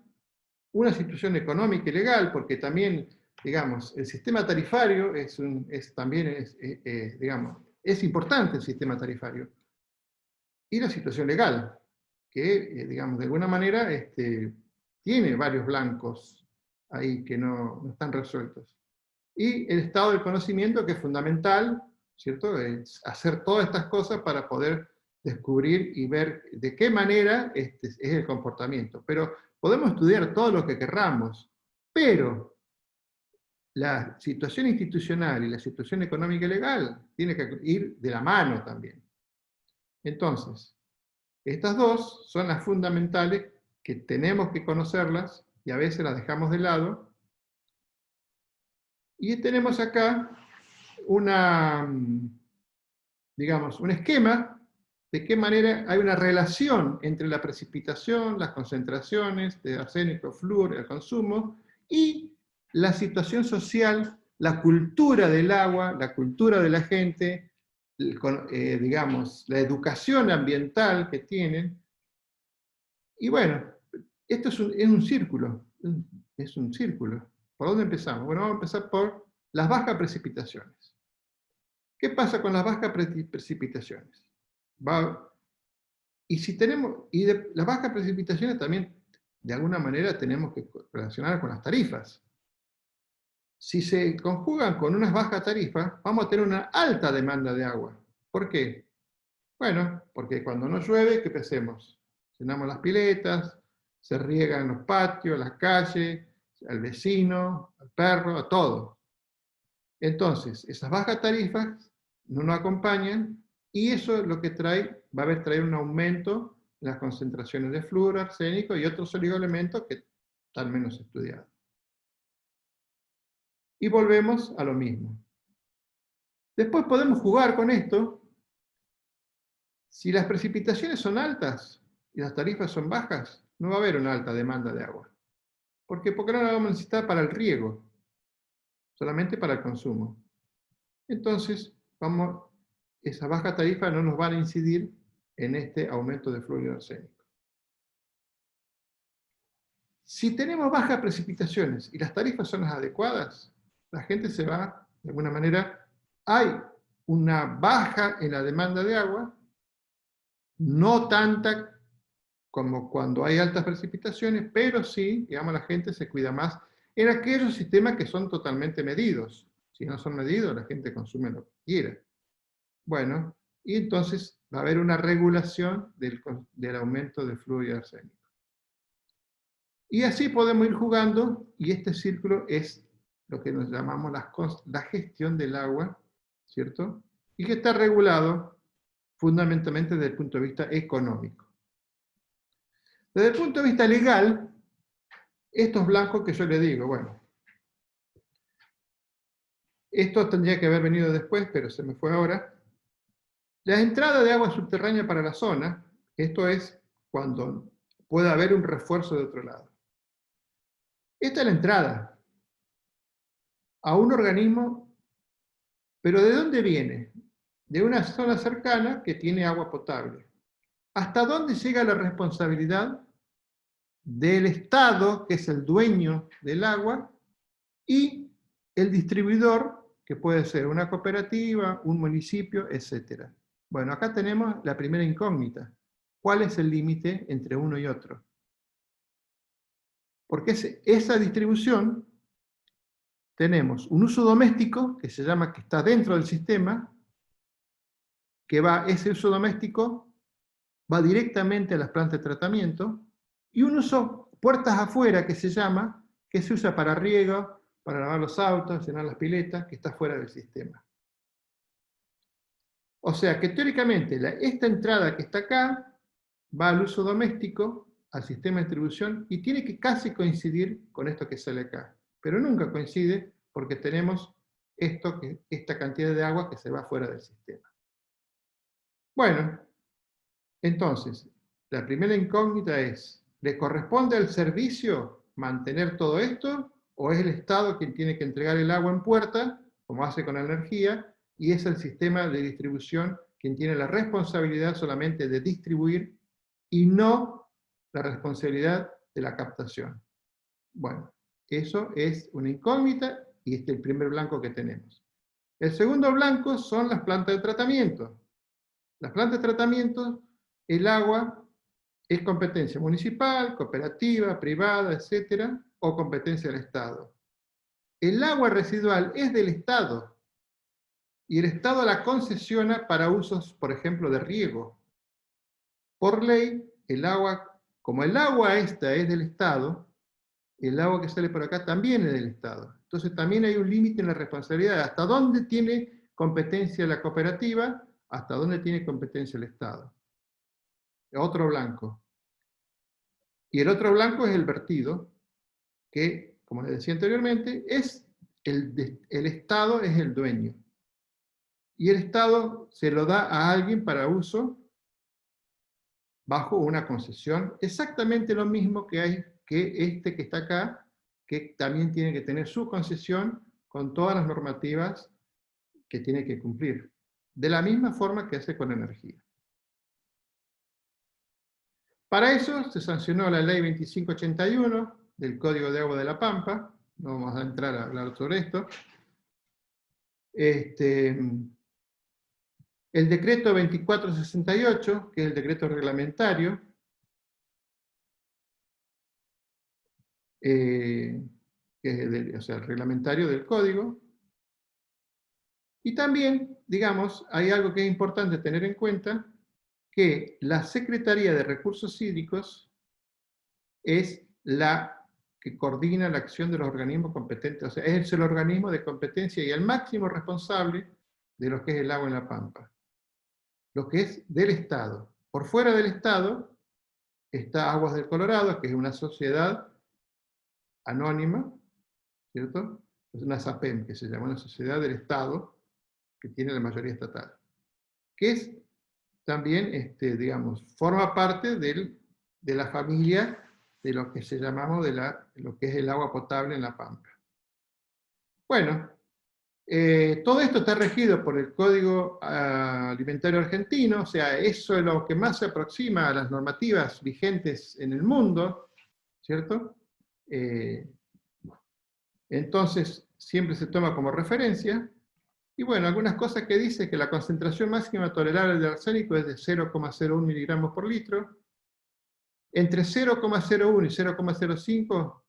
B: una situación económica y legal, porque también, digamos, el sistema tarifario digamos, es importante el sistema tarifario, y la situación legal, que, digamos, de alguna manera tiene varios blancos ahí que no están resueltos. Y el estado del conocimiento, que es fundamental, ¿cierto? Es hacer todas estas cosas para poder descubrir y ver de qué manera es el comportamiento. Pero podemos estudiar todo lo que querramos, pero la situación institucional y la situación económica y legal tiene que ir de la mano también. Entonces, estas dos son las fundamentales que tenemos que conocerlas y a veces las dejamos de lado. Y tenemos acá digamos, un esquema de qué manera hay una relación entre la precipitación, las concentraciones de arsénico, flúor, el consumo, y la situación social, la cultura del agua, la cultura de la gente, digamos, la educación ambiental que tienen. Y bueno, esto es un círculo, es un círculo. ¿Por dónde empezamos? Bueno, vamos a empezar por las bajas precipitaciones. ¿Qué pasa con las bajas precipitaciones? Las bajas precipitaciones también, de alguna manera, tenemos que relacionar con las tarifas. Si se conjugan con unas bajas tarifas, vamos a tener una alta demanda de agua. ¿Por qué? Bueno, porque cuando no llueve, ¿qué hacemos? Llenamos las piletas, Se riega en los patios, en las calles, al vecino, al perro, a todo. Entonces, esas bajas tarifas no nos acompañan y eso es lo que va a traer un aumento en las concentraciones de flúor, arsénico y otros oligoelementos que están menos estudiados. Y volvemos a lo mismo. Después podemos jugar con esto. Si las precipitaciones son altas y las tarifas son bajas, no va a haber una alta demanda de agua. ¿Por qué? Porque no la vamos a necesitar para el riego, solamente para el consumo. Entonces, esa baja tarifa no nos va a incidir en este aumento de flujo arsénico. Si tenemos bajas precipitaciones y las tarifas son las adecuadas, la gente se va, de alguna manera, hay una baja en la demanda de agua, no tanta como cuando hay altas precipitaciones, pero sí, digamos, la gente se cuida más en aquellos sistemas que son totalmente medidos. Si no son medidos, la gente consume lo que quiera. Bueno, y entonces va a haber una regulación del aumento de flujo arsénico. Y así podemos ir jugando, y este círculo es lo que nos llamamos la gestión del agua, ¿cierto? Y que está regulado fundamentalmente desde el punto de vista económico. Desde el punto de vista legal, estos blancos que yo le digo, bueno, esto tendría que haber venido después, pero se me fue ahora. La entrada de agua subterránea para la zona, esto es cuando puede haber un refuerzo de otro lado. Esta es la entrada a un organismo, pero ¿de dónde viene? De una zona cercana que tiene agua potable. ¿Hasta dónde llega la responsabilidad del Estado, que es el dueño del agua, y el distribuidor, que puede ser una cooperativa, un municipio, etc.? Bueno, acá tenemos la primera incógnita. ¿Cuál es el límite entre uno y otro? Porque esa distribución, tenemos un uso doméstico, que se llama, que está dentro del sistema, ese uso doméstico va directamente a las plantas de tratamiento, y un uso puertas afuera, que se llama, que se usa para riego, para lavar los autos, llenar las piletas, que está fuera del sistema. O sea que teóricamente esta entrada que está acá va al uso doméstico, al sistema de distribución, y tiene que casi coincidir con esto que sale acá. Pero nunca coincide porque tenemos esta cantidad de agua que se va fuera del sistema. Bueno, entonces, la primera incógnita es, ¿le corresponde al servicio mantener todo esto? ¿O es el Estado quien tiene que entregar el agua en puerta, como hace con la energía, y es el sistema de distribución quien tiene la responsabilidad solamente de distribuir y no la responsabilidad de la captación? Bueno, eso es una incógnita y este es el primer blanco que tenemos. El segundo blanco son las plantas de tratamiento. Las plantas de tratamiento, el agua es competencia municipal, cooperativa, privada, etcétera, o competencia del Estado. El agua residual es del Estado y el Estado la concesiona para usos, por ejemplo, de riego. Por ley, como el agua esta es del Estado, el agua que sale por acá también es del Estado. Entonces también hay un límite en la responsabilidad. ¿Hasta dónde tiene competencia la cooperativa? ¿Hasta dónde tiene competencia el Estado? Otro blanco. Y el otro blanco es el vertido, que, como les decía anteriormente, el Estado es el dueño. Y el Estado se lo da a alguien para uso bajo una concesión, exactamente lo mismo que hay que está acá, que también tiene que tener su concesión con todas las normativas que tiene que cumplir, de la misma forma que hace con energía. Para eso se sancionó la Ley 2581 del Código de Agua de la Pampa, no vamos a entrar a hablar sobre esto. El decreto 2468, que es el decreto reglamentario, que es el reglamentario del código. Y también, digamos, hay algo que es importante tener en cuenta, que la Secretaría de Recursos Hídricos es la que coordina la acción de los organismos competentes, o sea, es el organismo de competencia y el máximo responsable de lo que es el agua en la Pampa. Lo que es del Estado. Por fuera del Estado está Aguas del Colorado, que es una sociedad anónima, ¿cierto? Es una SAPEM, que se llama una sociedad del Estado, que tiene la mayoría estatal, que es también, digamos, forma parte de la familia de lo que se llamamos lo que es el agua potable en la Pampa. Bueno, todo esto está regido por el Código Alimentario Argentino, o sea, eso es lo que más se aproxima a las normativas vigentes en el mundo, ¿cierto? Entonces, siempre se toma como referencia. Y bueno, algunas cosas que dice que la concentración máxima tolerable de arsénico es de 0,01 miligramos por litro. Entre 0,01 y 0,05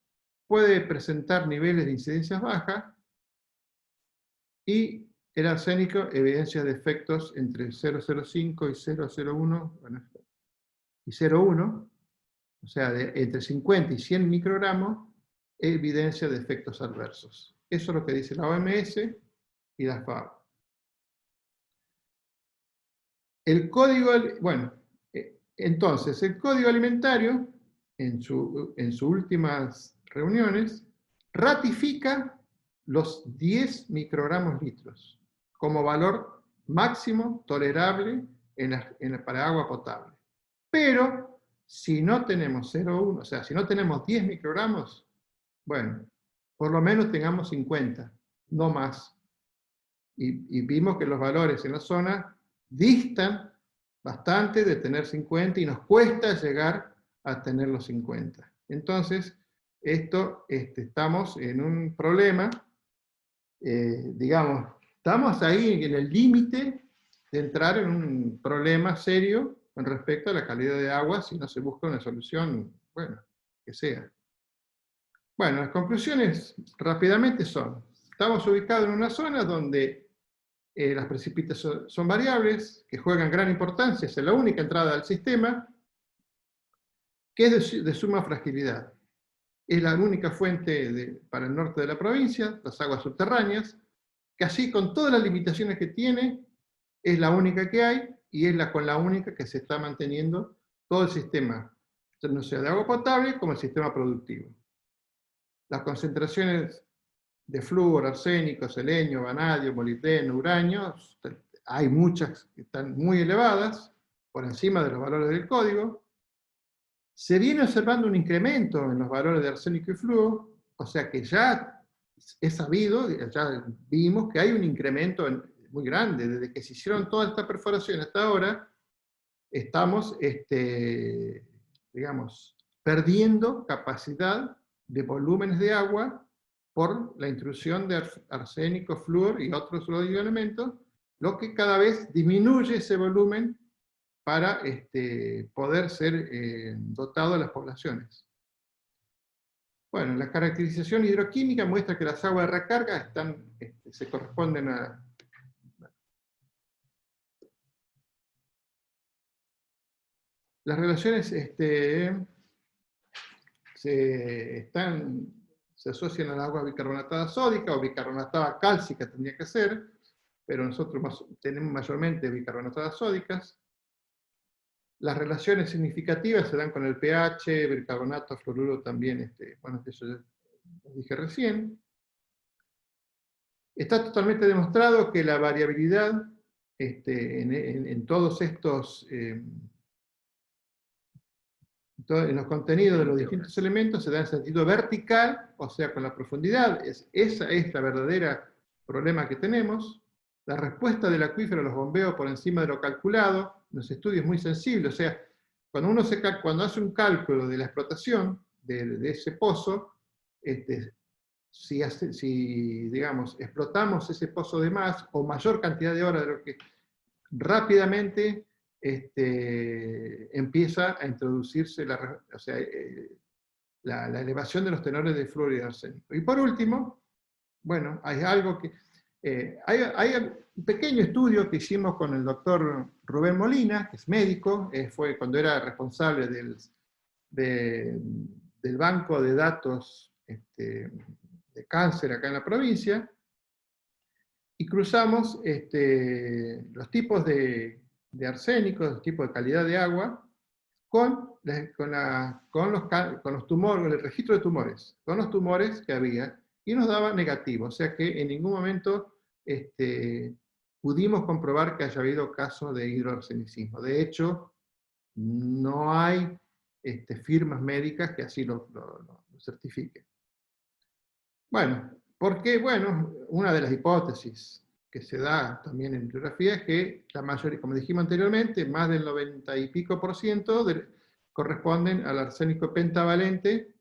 B: puede presentar niveles de incidencias bajas. Y el arsénico evidencia defectos entre 0,05 y 0,01, bueno, y 0,1, o sea, entre 50 y 100 microgramos, evidencia de efectos adversos. Eso es lo que dice la OMS y la FAO. El código, bueno, entonces, el Código Alimentario, en sus últimas reuniones, ratifica los 10 microgramos litros como valor máximo tolerable para agua potable. Pero, si no tenemos 0,1, o sea, si no tenemos 10 microgramos, bueno, por lo menos tengamos 50, no más. Y vimos que los valores en la zona distan bastante de tener 50 y nos cuesta llegar a tener los 50. Entonces, estamos en un problema, digamos, estamos ahí en el límite de entrar en un problema serio con respecto a la calidad de agua si no se busca una solución, bueno, que sea. Bueno, las conclusiones rápidamente son, estamos ubicados en una zona donde las precipitaciones son variables, que juegan gran importancia, es la única entrada al sistema, que es de suma fragilidad. Es la única fuente para el norte de la provincia, las aguas subterráneas, que así con todas las limitaciones que tiene, es la única que hay, y es con la única que se está manteniendo todo el sistema, no sea de agua potable como el sistema productivo. Las concentraciones de flúor, arsénico, selenio, vanadio, molibdeno, uranio, hay muchas que están muy elevadas, por encima de los valores del código. Se viene observando un incremento en los valores de arsénico y flúor, o sea que ya es sabido, ya vimos que hay un incremento muy grande. Desde que se hicieron toda esta perforación hasta ahora, estamos, digamos, perdiendo capacidad de volúmenes de agua por la intrusión de arsénico, flúor y otros elementos, lo que cada vez disminuye ese volumen para poder ser dotado a las poblaciones. Bueno, la caracterización hidroquímica muestra que las aguas de recarga se corresponden a... Las relaciones se asocian al agua bicarbonatada sódica o bicarbonatada cálcica tendría que ser, pero nosotros tenemos mayormente bicarbonatadas sódicas. Las relaciones significativas se dan con el pH, bicarbonato, fluoruro también, bueno, eso ya lo dije recién. Está totalmente demostrado que la variabilidad en todos estos, en los contenidos de los distintos elementos se da en sentido vertical, o sea, con la profundidad. Esa es la verdadera problema que tenemos. La respuesta del acuífero a los bombeos por encima de lo calculado, los estudios muy sensibles, o sea, cuando hace un cálculo de la explotación de ese pozo, si, digamos, explotamos ese pozo de más o mayor cantidad de horas de lo que rápidamente empieza a introducirse la elevación de los tenores de flúor y de arsénico. Y por último, bueno, hay algo que... hay un pequeño estudio que hicimos con el doctor Rubén Molina, que es médico, fue cuando era responsable del banco de datos de cáncer acá en la provincia, y cruzamos los tipos de arsénico, los tipos de calidad de agua, con los tumores, el registro de tumores, con los tumores que había, y nos daba negativo, o sea que en ningún momento pudimos comprobar que haya habido casos de hidroarsenicismo. De hecho, no hay firmas médicas que así lo certifiquen. Bueno, porque, bueno, una de las hipótesis que se da también en bibliografía es que la mayoría, como dijimos anteriormente, más del 90 y pico % corresponden al arsénico pentavalente,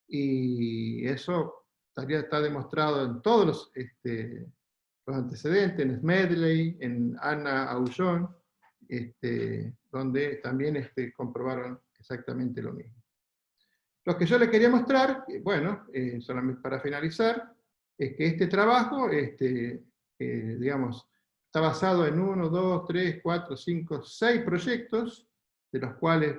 B: y eso está demostrado en todos los antecedentes, en Smedley, en Anna Aullón, donde también comprobaron exactamente lo mismo. Lo que yo les quería mostrar, bueno, solamente para finalizar, es que este trabajo, digamos, está basado en 1, 2, 3, 4, 5, 6 proyectos, de los cuales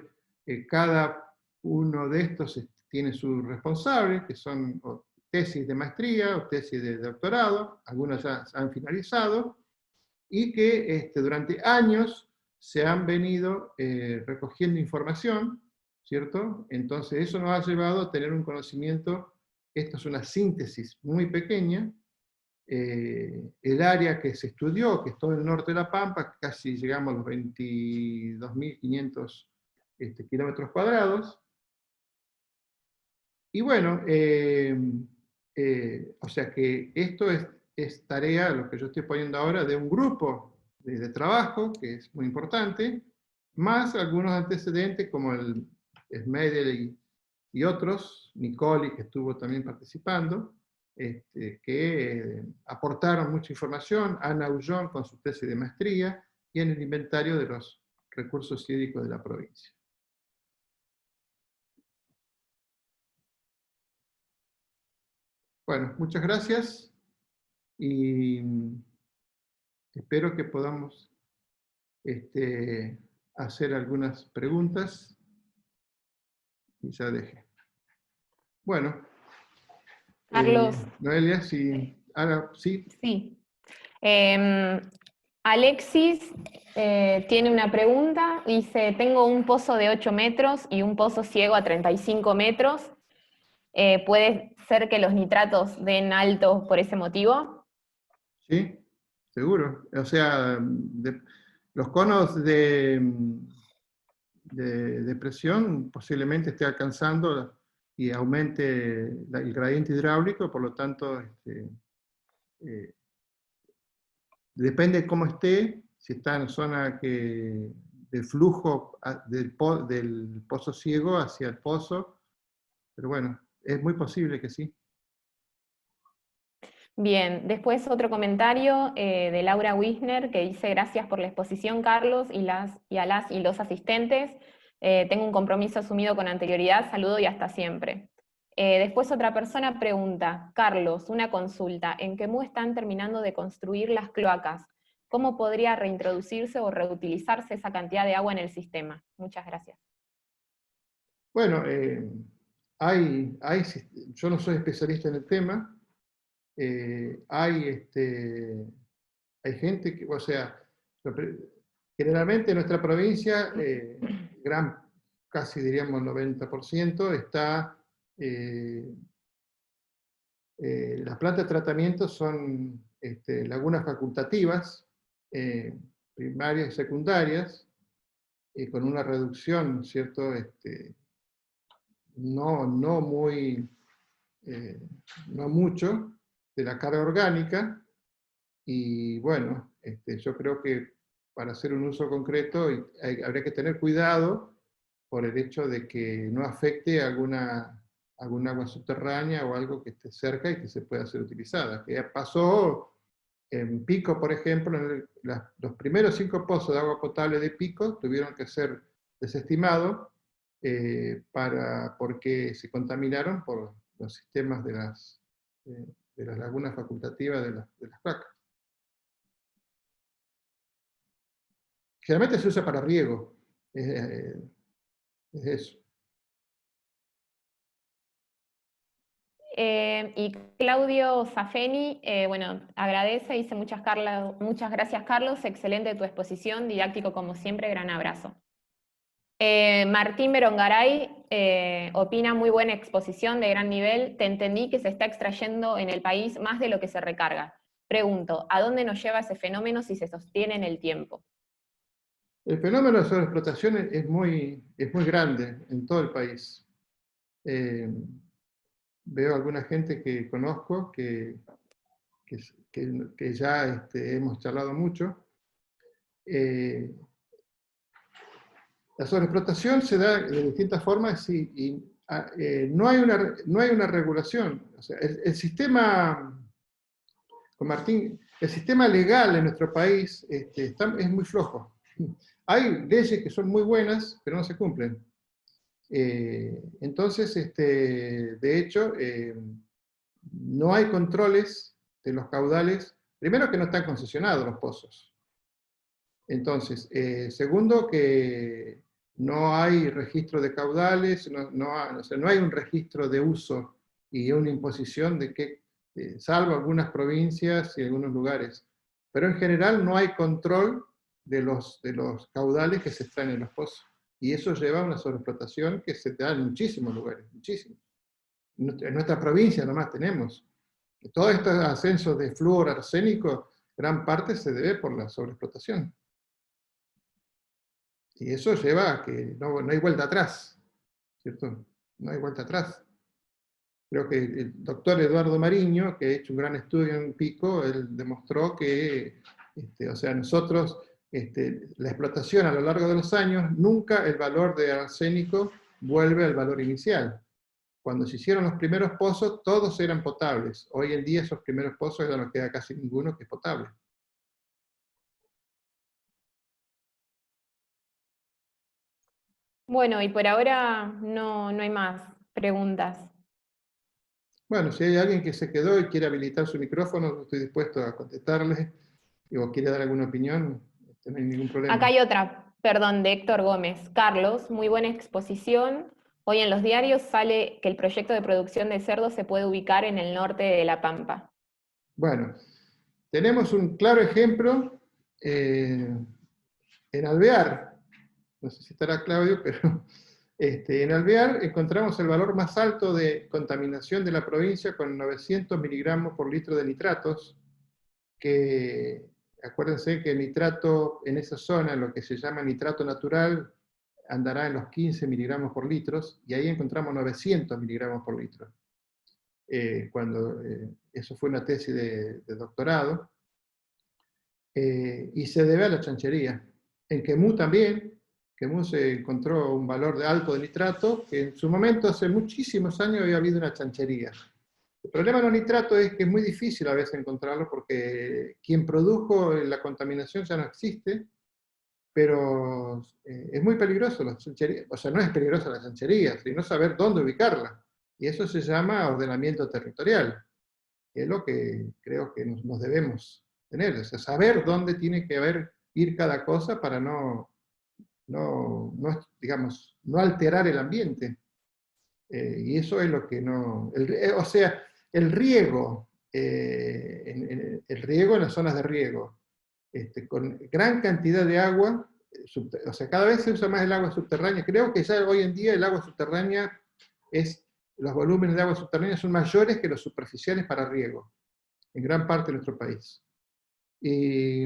B: cada uno de estos tiene su responsable, que son o tesis de maestría o tesis de doctorado, algunas ya han finalizado, y que durante años se han venido recogiendo información, ¿cierto? Entonces eso nos ha llevado a tener un conocimiento, esto es una síntesis muy pequeña. El área que se estudió, que es todo el norte de La Pampa, casi llegamos a los 22.500 kilómetros cuadrados. Y bueno, o sea que esto es tarea, lo que yo estoy poniendo ahora, de un grupo de trabajo, que es muy importante, más algunos antecedentes como el Smedley y otros, Nicoli, que estuvo también participando, que aportaron mucha información, Ana Aullón con su tesis de maestría, y en el inventario de los recursos hídricos de la provincia. Bueno, muchas gracias, y espero que podamos hacer algunas preguntas, y ya dejé. Bueno,
C: Carlos.
B: Noelia, sí, ahora sí.
C: Sí. Alexis tiene una pregunta, dice, tengo un pozo de 8 metros y un pozo ciego a 35 metros. ¿Puede ser que los nitratos den altos por ese motivo?
B: Sí, seguro. O sea, los conos de presión posiblemente esté alcanzando y aumente el gradiente hidráulico, por lo tanto, depende de cómo esté, si está en zona de flujo del pozo ciego hacia el pozo, pero bueno, es muy posible que sí.
C: Bien, después otro comentario de Laura Wisner que dice, gracias por la exposición, Carlos, y a las y los asistentes. Tengo un compromiso asumido con anterioridad, saludo y hasta siempre. Después otra persona pregunta, Carlos, una consulta, en Quemú están terminando de construir las cloacas. ¿Cómo podría reintroducirse o reutilizarse esa cantidad de agua en el sistema? Muchas gracias.
B: Bueno, yo no soy especialista en el tema. Hay gente que, o sea, generalmente en nuestra provincia, casi diríamos 90%, está, las plantas de tratamiento son lagunas facultativas, primarias y secundarias, con una reducción, ¿cierto? No mucho de la carga orgánica, y bueno, yo creo que para hacer un uso concreto habría que tener cuidado por el hecho de que no afecte algún agua subterránea o algo que esté cerca y que se pueda ser utilizada. Que ya pasó en Pico, por ejemplo, los primeros 5 pozos de agua potable de Pico tuvieron que ser desestimados porque se contaminaron por los sistemas de las lagunas facultativas de las placas. Generalmente se usa para riego, es eso.
C: Y Claudio Zafeni, bueno, agradece, dice muchas gracias Carlos, excelente tu exposición, didáctico como siempre, gran abrazo. Martín Berongaray opina, muy buena exposición de gran nivel, te entendí que se está extrayendo en el país más de lo que se recarga. Pregunto, ¿a dónde nos lleva ese fenómeno si se sostiene en el tiempo?
B: El fenómeno de sobreexplotación es muy grande en todo el país. Veo alguna gente que conozco que ya hemos charlado mucho. La sobreexplotación se da de distintas formas y no hay una regulación. O sea, el sistema, con Martín, el sistema legal en nuestro país es muy flojo. Hay leyes que son muy buenas, pero no se cumplen. Entonces, de hecho, no hay controles de los caudales. Primero, que no están concesionados los pozos. Entonces, segundo, que no hay registro de caudales, o sea, no hay un registro de uso y una imposición de que, salvo algunas provincias y algunos lugares. Pero en general no hay control de los caudales que se extraen en los pozos. Y eso lleva a una sobreexplotación que se da en muchísimos lugares, muchísimos. En nuestra provincia nomás tenemos. Todo este ascenso de flúor arsénico, gran parte se debe por la sobreexplotación. Y eso lleva a que no hay vuelta atrás, ¿cierto? No hay vuelta atrás. Creo que el doctor Eduardo Mariño, que ha hecho un gran estudio en Pico, él demostró que, o sea, nosotros, la explotación a lo largo de los años, nunca el valor de arsénico vuelve al valor inicial. Cuando se hicieron los primeros pozos, todos eran potables. Hoy en día esos primeros pozos ya no queda casi ninguno que es potable.
C: Bueno, y por ahora no hay más preguntas.
B: Bueno, si hay alguien que se quedó y quiere habilitar su micrófono, estoy dispuesto a contestarle, o quiere dar alguna opinión, no hay ningún problema.
C: Acá hay otra, perdón, de Héctor Gómez. Carlos, muy buena exposición. Hoy en los diarios sale que el proyecto de producción de cerdo se puede ubicar en el norte de La Pampa.
B: Bueno, tenemos un claro ejemplo en Alvear. No sé si estará Claudio, pero en Alvear encontramos el valor más alto de contaminación de la provincia con 900 miligramos por litro de nitratos, que acuérdense que el nitrato en esa zona, lo que se llama nitrato natural, andará en los 15 miligramos por litro, y ahí encontramos 900 miligramos por litro. Eso fue una tesis de doctorado, y se debe a la chanchería. En Quemú también, Quemú se encontró un valor alto de nitrato, que en su momento, hace muchísimos años, había habido una chanchería. El problema de los nitratos es que es muy difícil a veces encontrarlo, porque quien produjo la contaminación ya no existe, pero es muy peligroso la chanchería. O sea, no es peligrosa la chanchería, sino saber dónde ubicarla. Y eso se llama ordenamiento territorial, que es lo que creo que nos debemos tener, o sea, saber dónde tiene que ir cada cosa para digamos, no alterar el ambiente. Y eso es lo que no... o sea, el riego, el riego en las zonas de riego, con gran cantidad de agua, o sea, cada vez se usa más el agua subterránea. Creo que ya hoy en día el agua subterránea los volúmenes de agua subterránea son mayores que los superficiales para riego, en gran parte de nuestro país. Y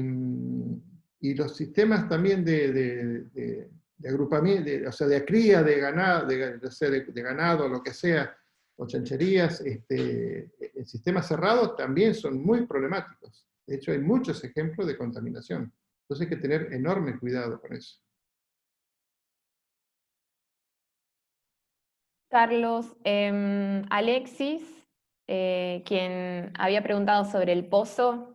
B: los sistemas también de agrupamiento, o sea, de cría de ganado, de ganado, lo que sea, o chancherías, en sistemas cerrados también son muy problemáticos. De hecho, hay muchos ejemplos de contaminación. Entonces hay que tener enorme cuidado con eso.
C: Carlos, Alexis, quien había preguntado sobre el pozo,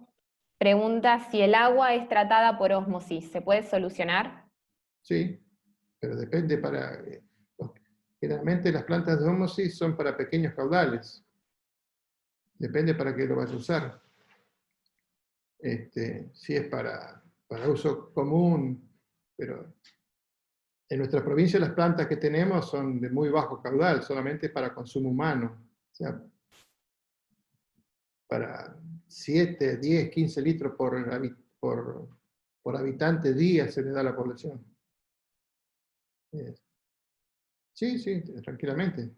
C: pregunta si el agua es tratada por ósmosis, ¿se puede solucionar?
B: Sí, pero depende generalmente las plantas de ósmosis son para pequeños caudales. Depende para qué lo vaya a usar. Si es para uso común, pero en nuestra provincia las plantas que tenemos son de muy bajo caudal, solamente para consumo humano. O sea, para 7, 10, 15 litros por habitante día se le da a la población. Sí, sí, tranquilamente.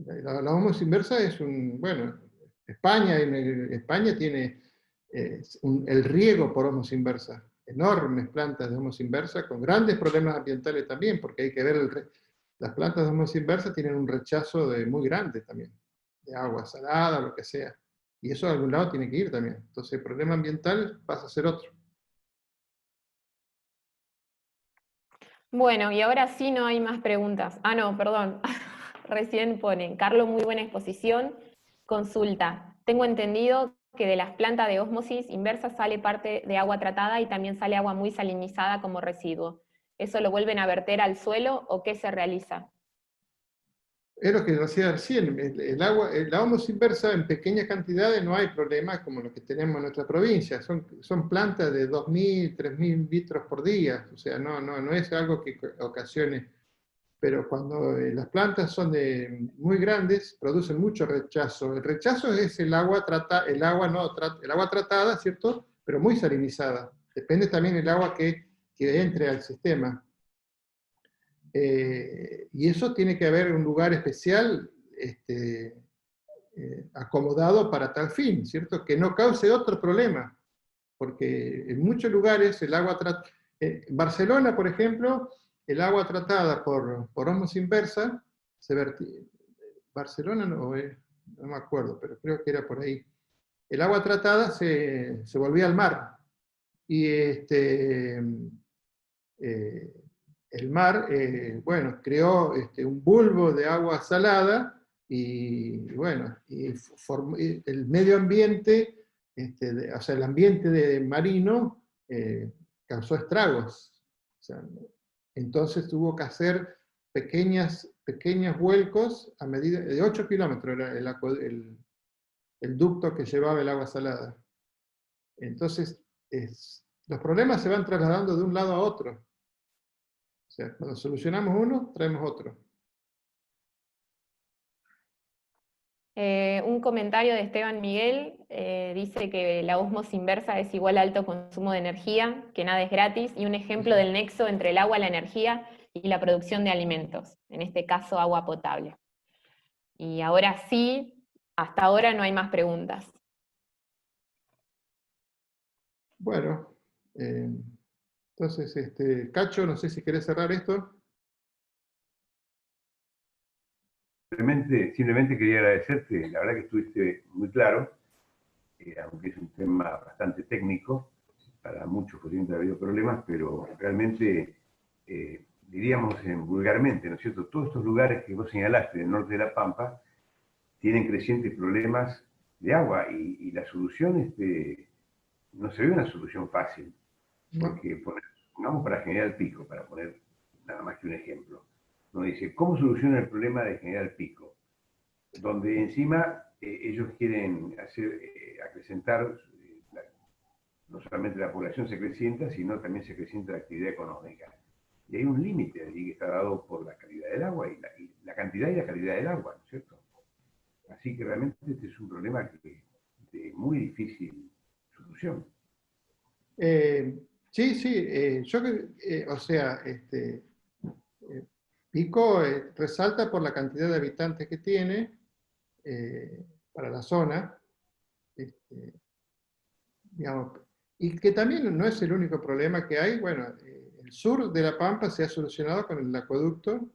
B: La osmosis inversa es bueno, España tiene el riego por osmosis inversa, enormes plantas de osmosis inversa con grandes problemas ambientales también, porque hay que ver, las plantas de osmosis inversa tienen un rechazo muy grande también, de agua salada, lo que sea. Y eso de algún lado tiene que ir también. Entonces el problema ambiental pasa a ser otro.
C: Bueno, y ahora sí no hay más preguntas. Ah, no, perdón. Recién ponen. Carlos, muy buena exposición. Consulta. Tengo entendido que de las plantas de ósmosis inversa sale parte de agua tratada y también sale agua muy salinizada como residuo. ¿Eso lo vuelven a verter al suelo o qué se realiza?
B: Es lo que decía recién, la osmosis inversa en pequeñas cantidades no hay problemas como los que tenemos en nuestra provincia. Son plantas de 2.000, 3.000 litros por día, o sea, no es algo que ocasione. Pero cuando las plantas son muy grandes, producen mucho rechazo. El rechazo es el agua tratada, ¿cierto? Pero muy salinizada. Depende también del agua que entre al sistema. Y eso tiene que haber un lugar especial acomodado para tal fin, ¿cierto? Que no cause otro problema, porque en muchos lugares el agua tratada, en Barcelona, por ejemplo, el agua tratada por osmosis inversa, Barcelona no me acuerdo, pero creo que era por ahí. El agua tratada se volvía al mar, y el mar, bueno, creó un bulbo de agua salada y bueno, el medio ambiente, o sea, el ambiente marino causó estragos. O sea, entonces tuvo que hacer pequeños vuelcos a medida de 8 kilómetros, era el ducto que llevaba el agua salada. Entonces, los problemas se van trasladando de un lado a otro. O sea, cuando solucionamos uno, traemos otro.
C: Un comentario de Esteban Miguel dice que la ósmosis inversa es igual a alto consumo de energía, que nada es gratis, y un ejemplo del nexo entre el agua, la energía y la producción de alimentos, en este caso agua potable. Y ahora sí, hasta ahora no hay más preguntas.
B: Bueno, entonces, Cacho, no sé si querés cerrar esto.
A: Simplemente quería agradecerte, la verdad que estuviste muy claro, aunque es un tema bastante técnico, para muchos posiblemente ha habido problemas, pero realmente, diríamos vulgarmente, ¿no es cierto? Todos estos lugares que vos señalaste del norte de La Pampa tienen crecientes problemas de agua y la solución no se ve una solución fácil, porque pongamos para General Pico, para poner nada más que un ejemplo. Nos dice, ¿cómo soluciona el problema de General Pico? Donde encima ellos quieren acrecentar, no solamente la población se crecienta, sino también se crecienta la actividad económica. Y hay un límite allí que está dado por la calidad del agua, y la cantidad y la calidad del agua, ¿no es cierto? Así que realmente este es un problema de muy difícil solución.
B: Sí, o sea, Pico resalta por la cantidad de habitantes que tiene para la zona, digamos, y que también no es el único problema que hay. Bueno, el sur de La Pampa se ha solucionado con el acueducto,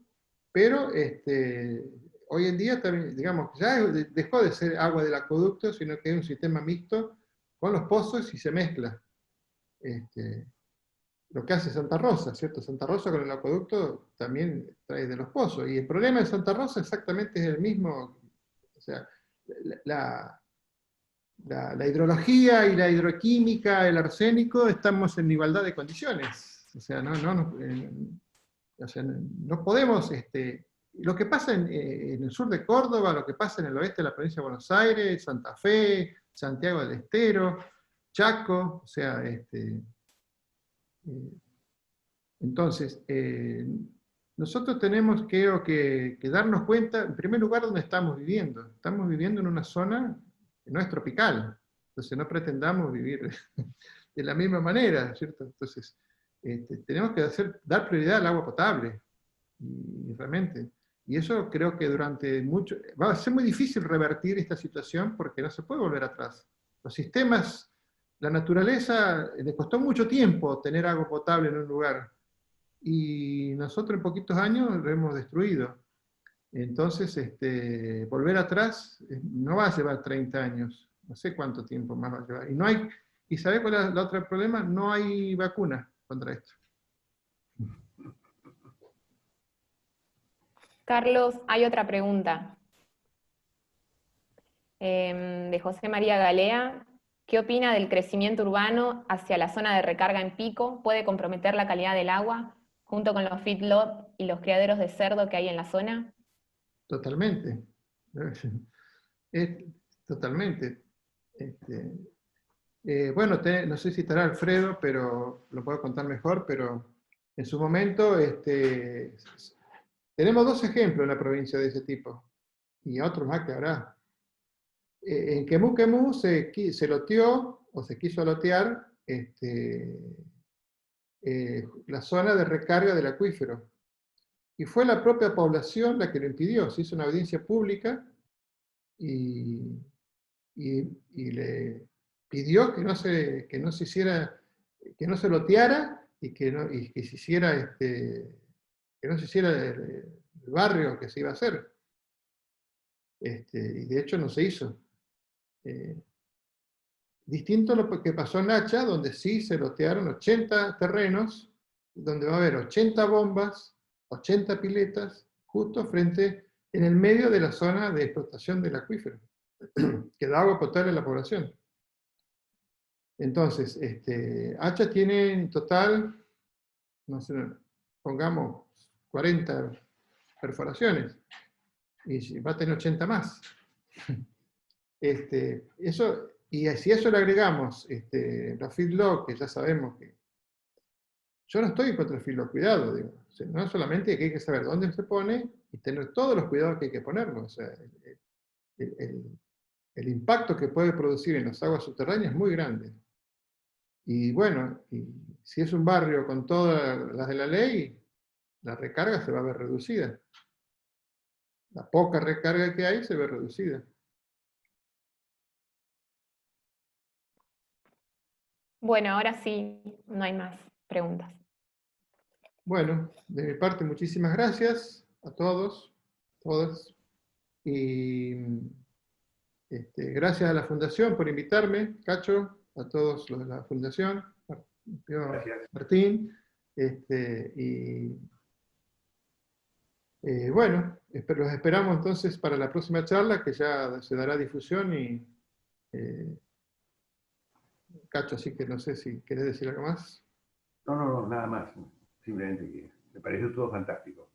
B: pero hoy en día también, digamos, ya dejó de ser agua del acueducto, sino que es un sistema mixto con los pozos y se mezcla. Lo que hace Santa Rosa, ¿cierto? Santa Rosa con el acueducto también trae de los pozos. Y el problema de Santa Rosa exactamente es el mismo. O sea, la hidrología y la hidroquímica, el arsénico, estamos en igualdad de condiciones. O sea, no podemos... lo que pasa en el sur de Córdoba, lo que pasa en el oeste de la provincia de Buenos Aires, Santa Fe, Santiago del Estero, Chaco, o sea, entonces, nosotros tenemos que darnos cuenta, en primer lugar, dónde estamos viviendo. Estamos viviendo en una zona no es tropical. Entonces no pretendamos vivir de la misma manera, ¿cierto? Entonces, tenemos que dar prioridad al agua potable, y realmente. Y eso creo que va a ser muy difícil revertir esta situación porque no se puede volver atrás. Los sistemas, la naturaleza, le costó mucho tiempo tener agua potable en un lugar. Y nosotros en poquitos años lo hemos destruido. Entonces, volver atrás no va a llevar 30 años. No sé cuánto tiempo más va a llevar. ¿Y sabe cuál es el otro problema? No hay vacuna contra esto.
C: Carlos, hay otra pregunta. De José María Galea. ¿Qué opina del crecimiento urbano hacia la zona de recarga en Pico? ¿Puede comprometer la calidad del agua junto con los feedlot y los criaderos de cerdo que hay en la zona?
B: Totalmente. Totalmente. Bueno, no sé si estará Alfredo, pero lo puedo contar mejor, pero en su momento tenemos 2 ejemplos en la provincia de ese tipo, y otros más que habrá. En Quemú se loteó, o se quiso lotear, la zona de recarga del acuífero. Y fue la propia población la que lo impidió. Se hizo una audiencia pública y le pidió que no se hiciera, que no se loteara y que se hiciera, que no se hiciera el barrio que se iba a hacer. Y de hecho no se hizo. Distinto a lo que pasó en Hacha, donde sí se lotearon 80 terrenos, donde va a haber 80 bombas, 80 piletas, justo en el medio de la zona de explotación del acuífero, que da agua potable a la población. Entonces, Hacha tiene en total, no sé, pongamos 40 perforaciones, y va a tener 80 más. Y si a eso le agregamos los feedlot, que ya sabemos que... Yo no estoy contra el feedlot, cuidado, digo. O sea, no solamente que hay que saber dónde se pone y tener todos los cuidados que hay que ponerlo. O sea, el impacto que puede producir en las aguas subterráneas es muy grande. Y bueno, y si es un barrio con todas las de la ley, la recarga se va a ver reducida. La poca recarga que hay se ve reducida.
C: Bueno, ahora sí, no hay más preguntas.
B: Bueno, de mi parte, muchísimas gracias a todos, todas. Y gracias a la Fundación por invitarme, Cacho, a todos los de la Fundación,
A: Gracias.
B: Martín. Bueno, los esperamos entonces para la próxima charla, que ya se dará difusión y Cacho, así que no sé si querés decir algo más.
A: No, nada más. Simplemente que me pareció todo fantástico.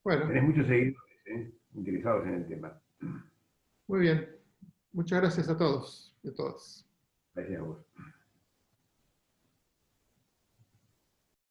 B: Bueno,
A: Tenés muchos seguidores, interesados en el tema.
B: muy bien. Muchas gracias a todos y a todas.
A: Gracias a vos.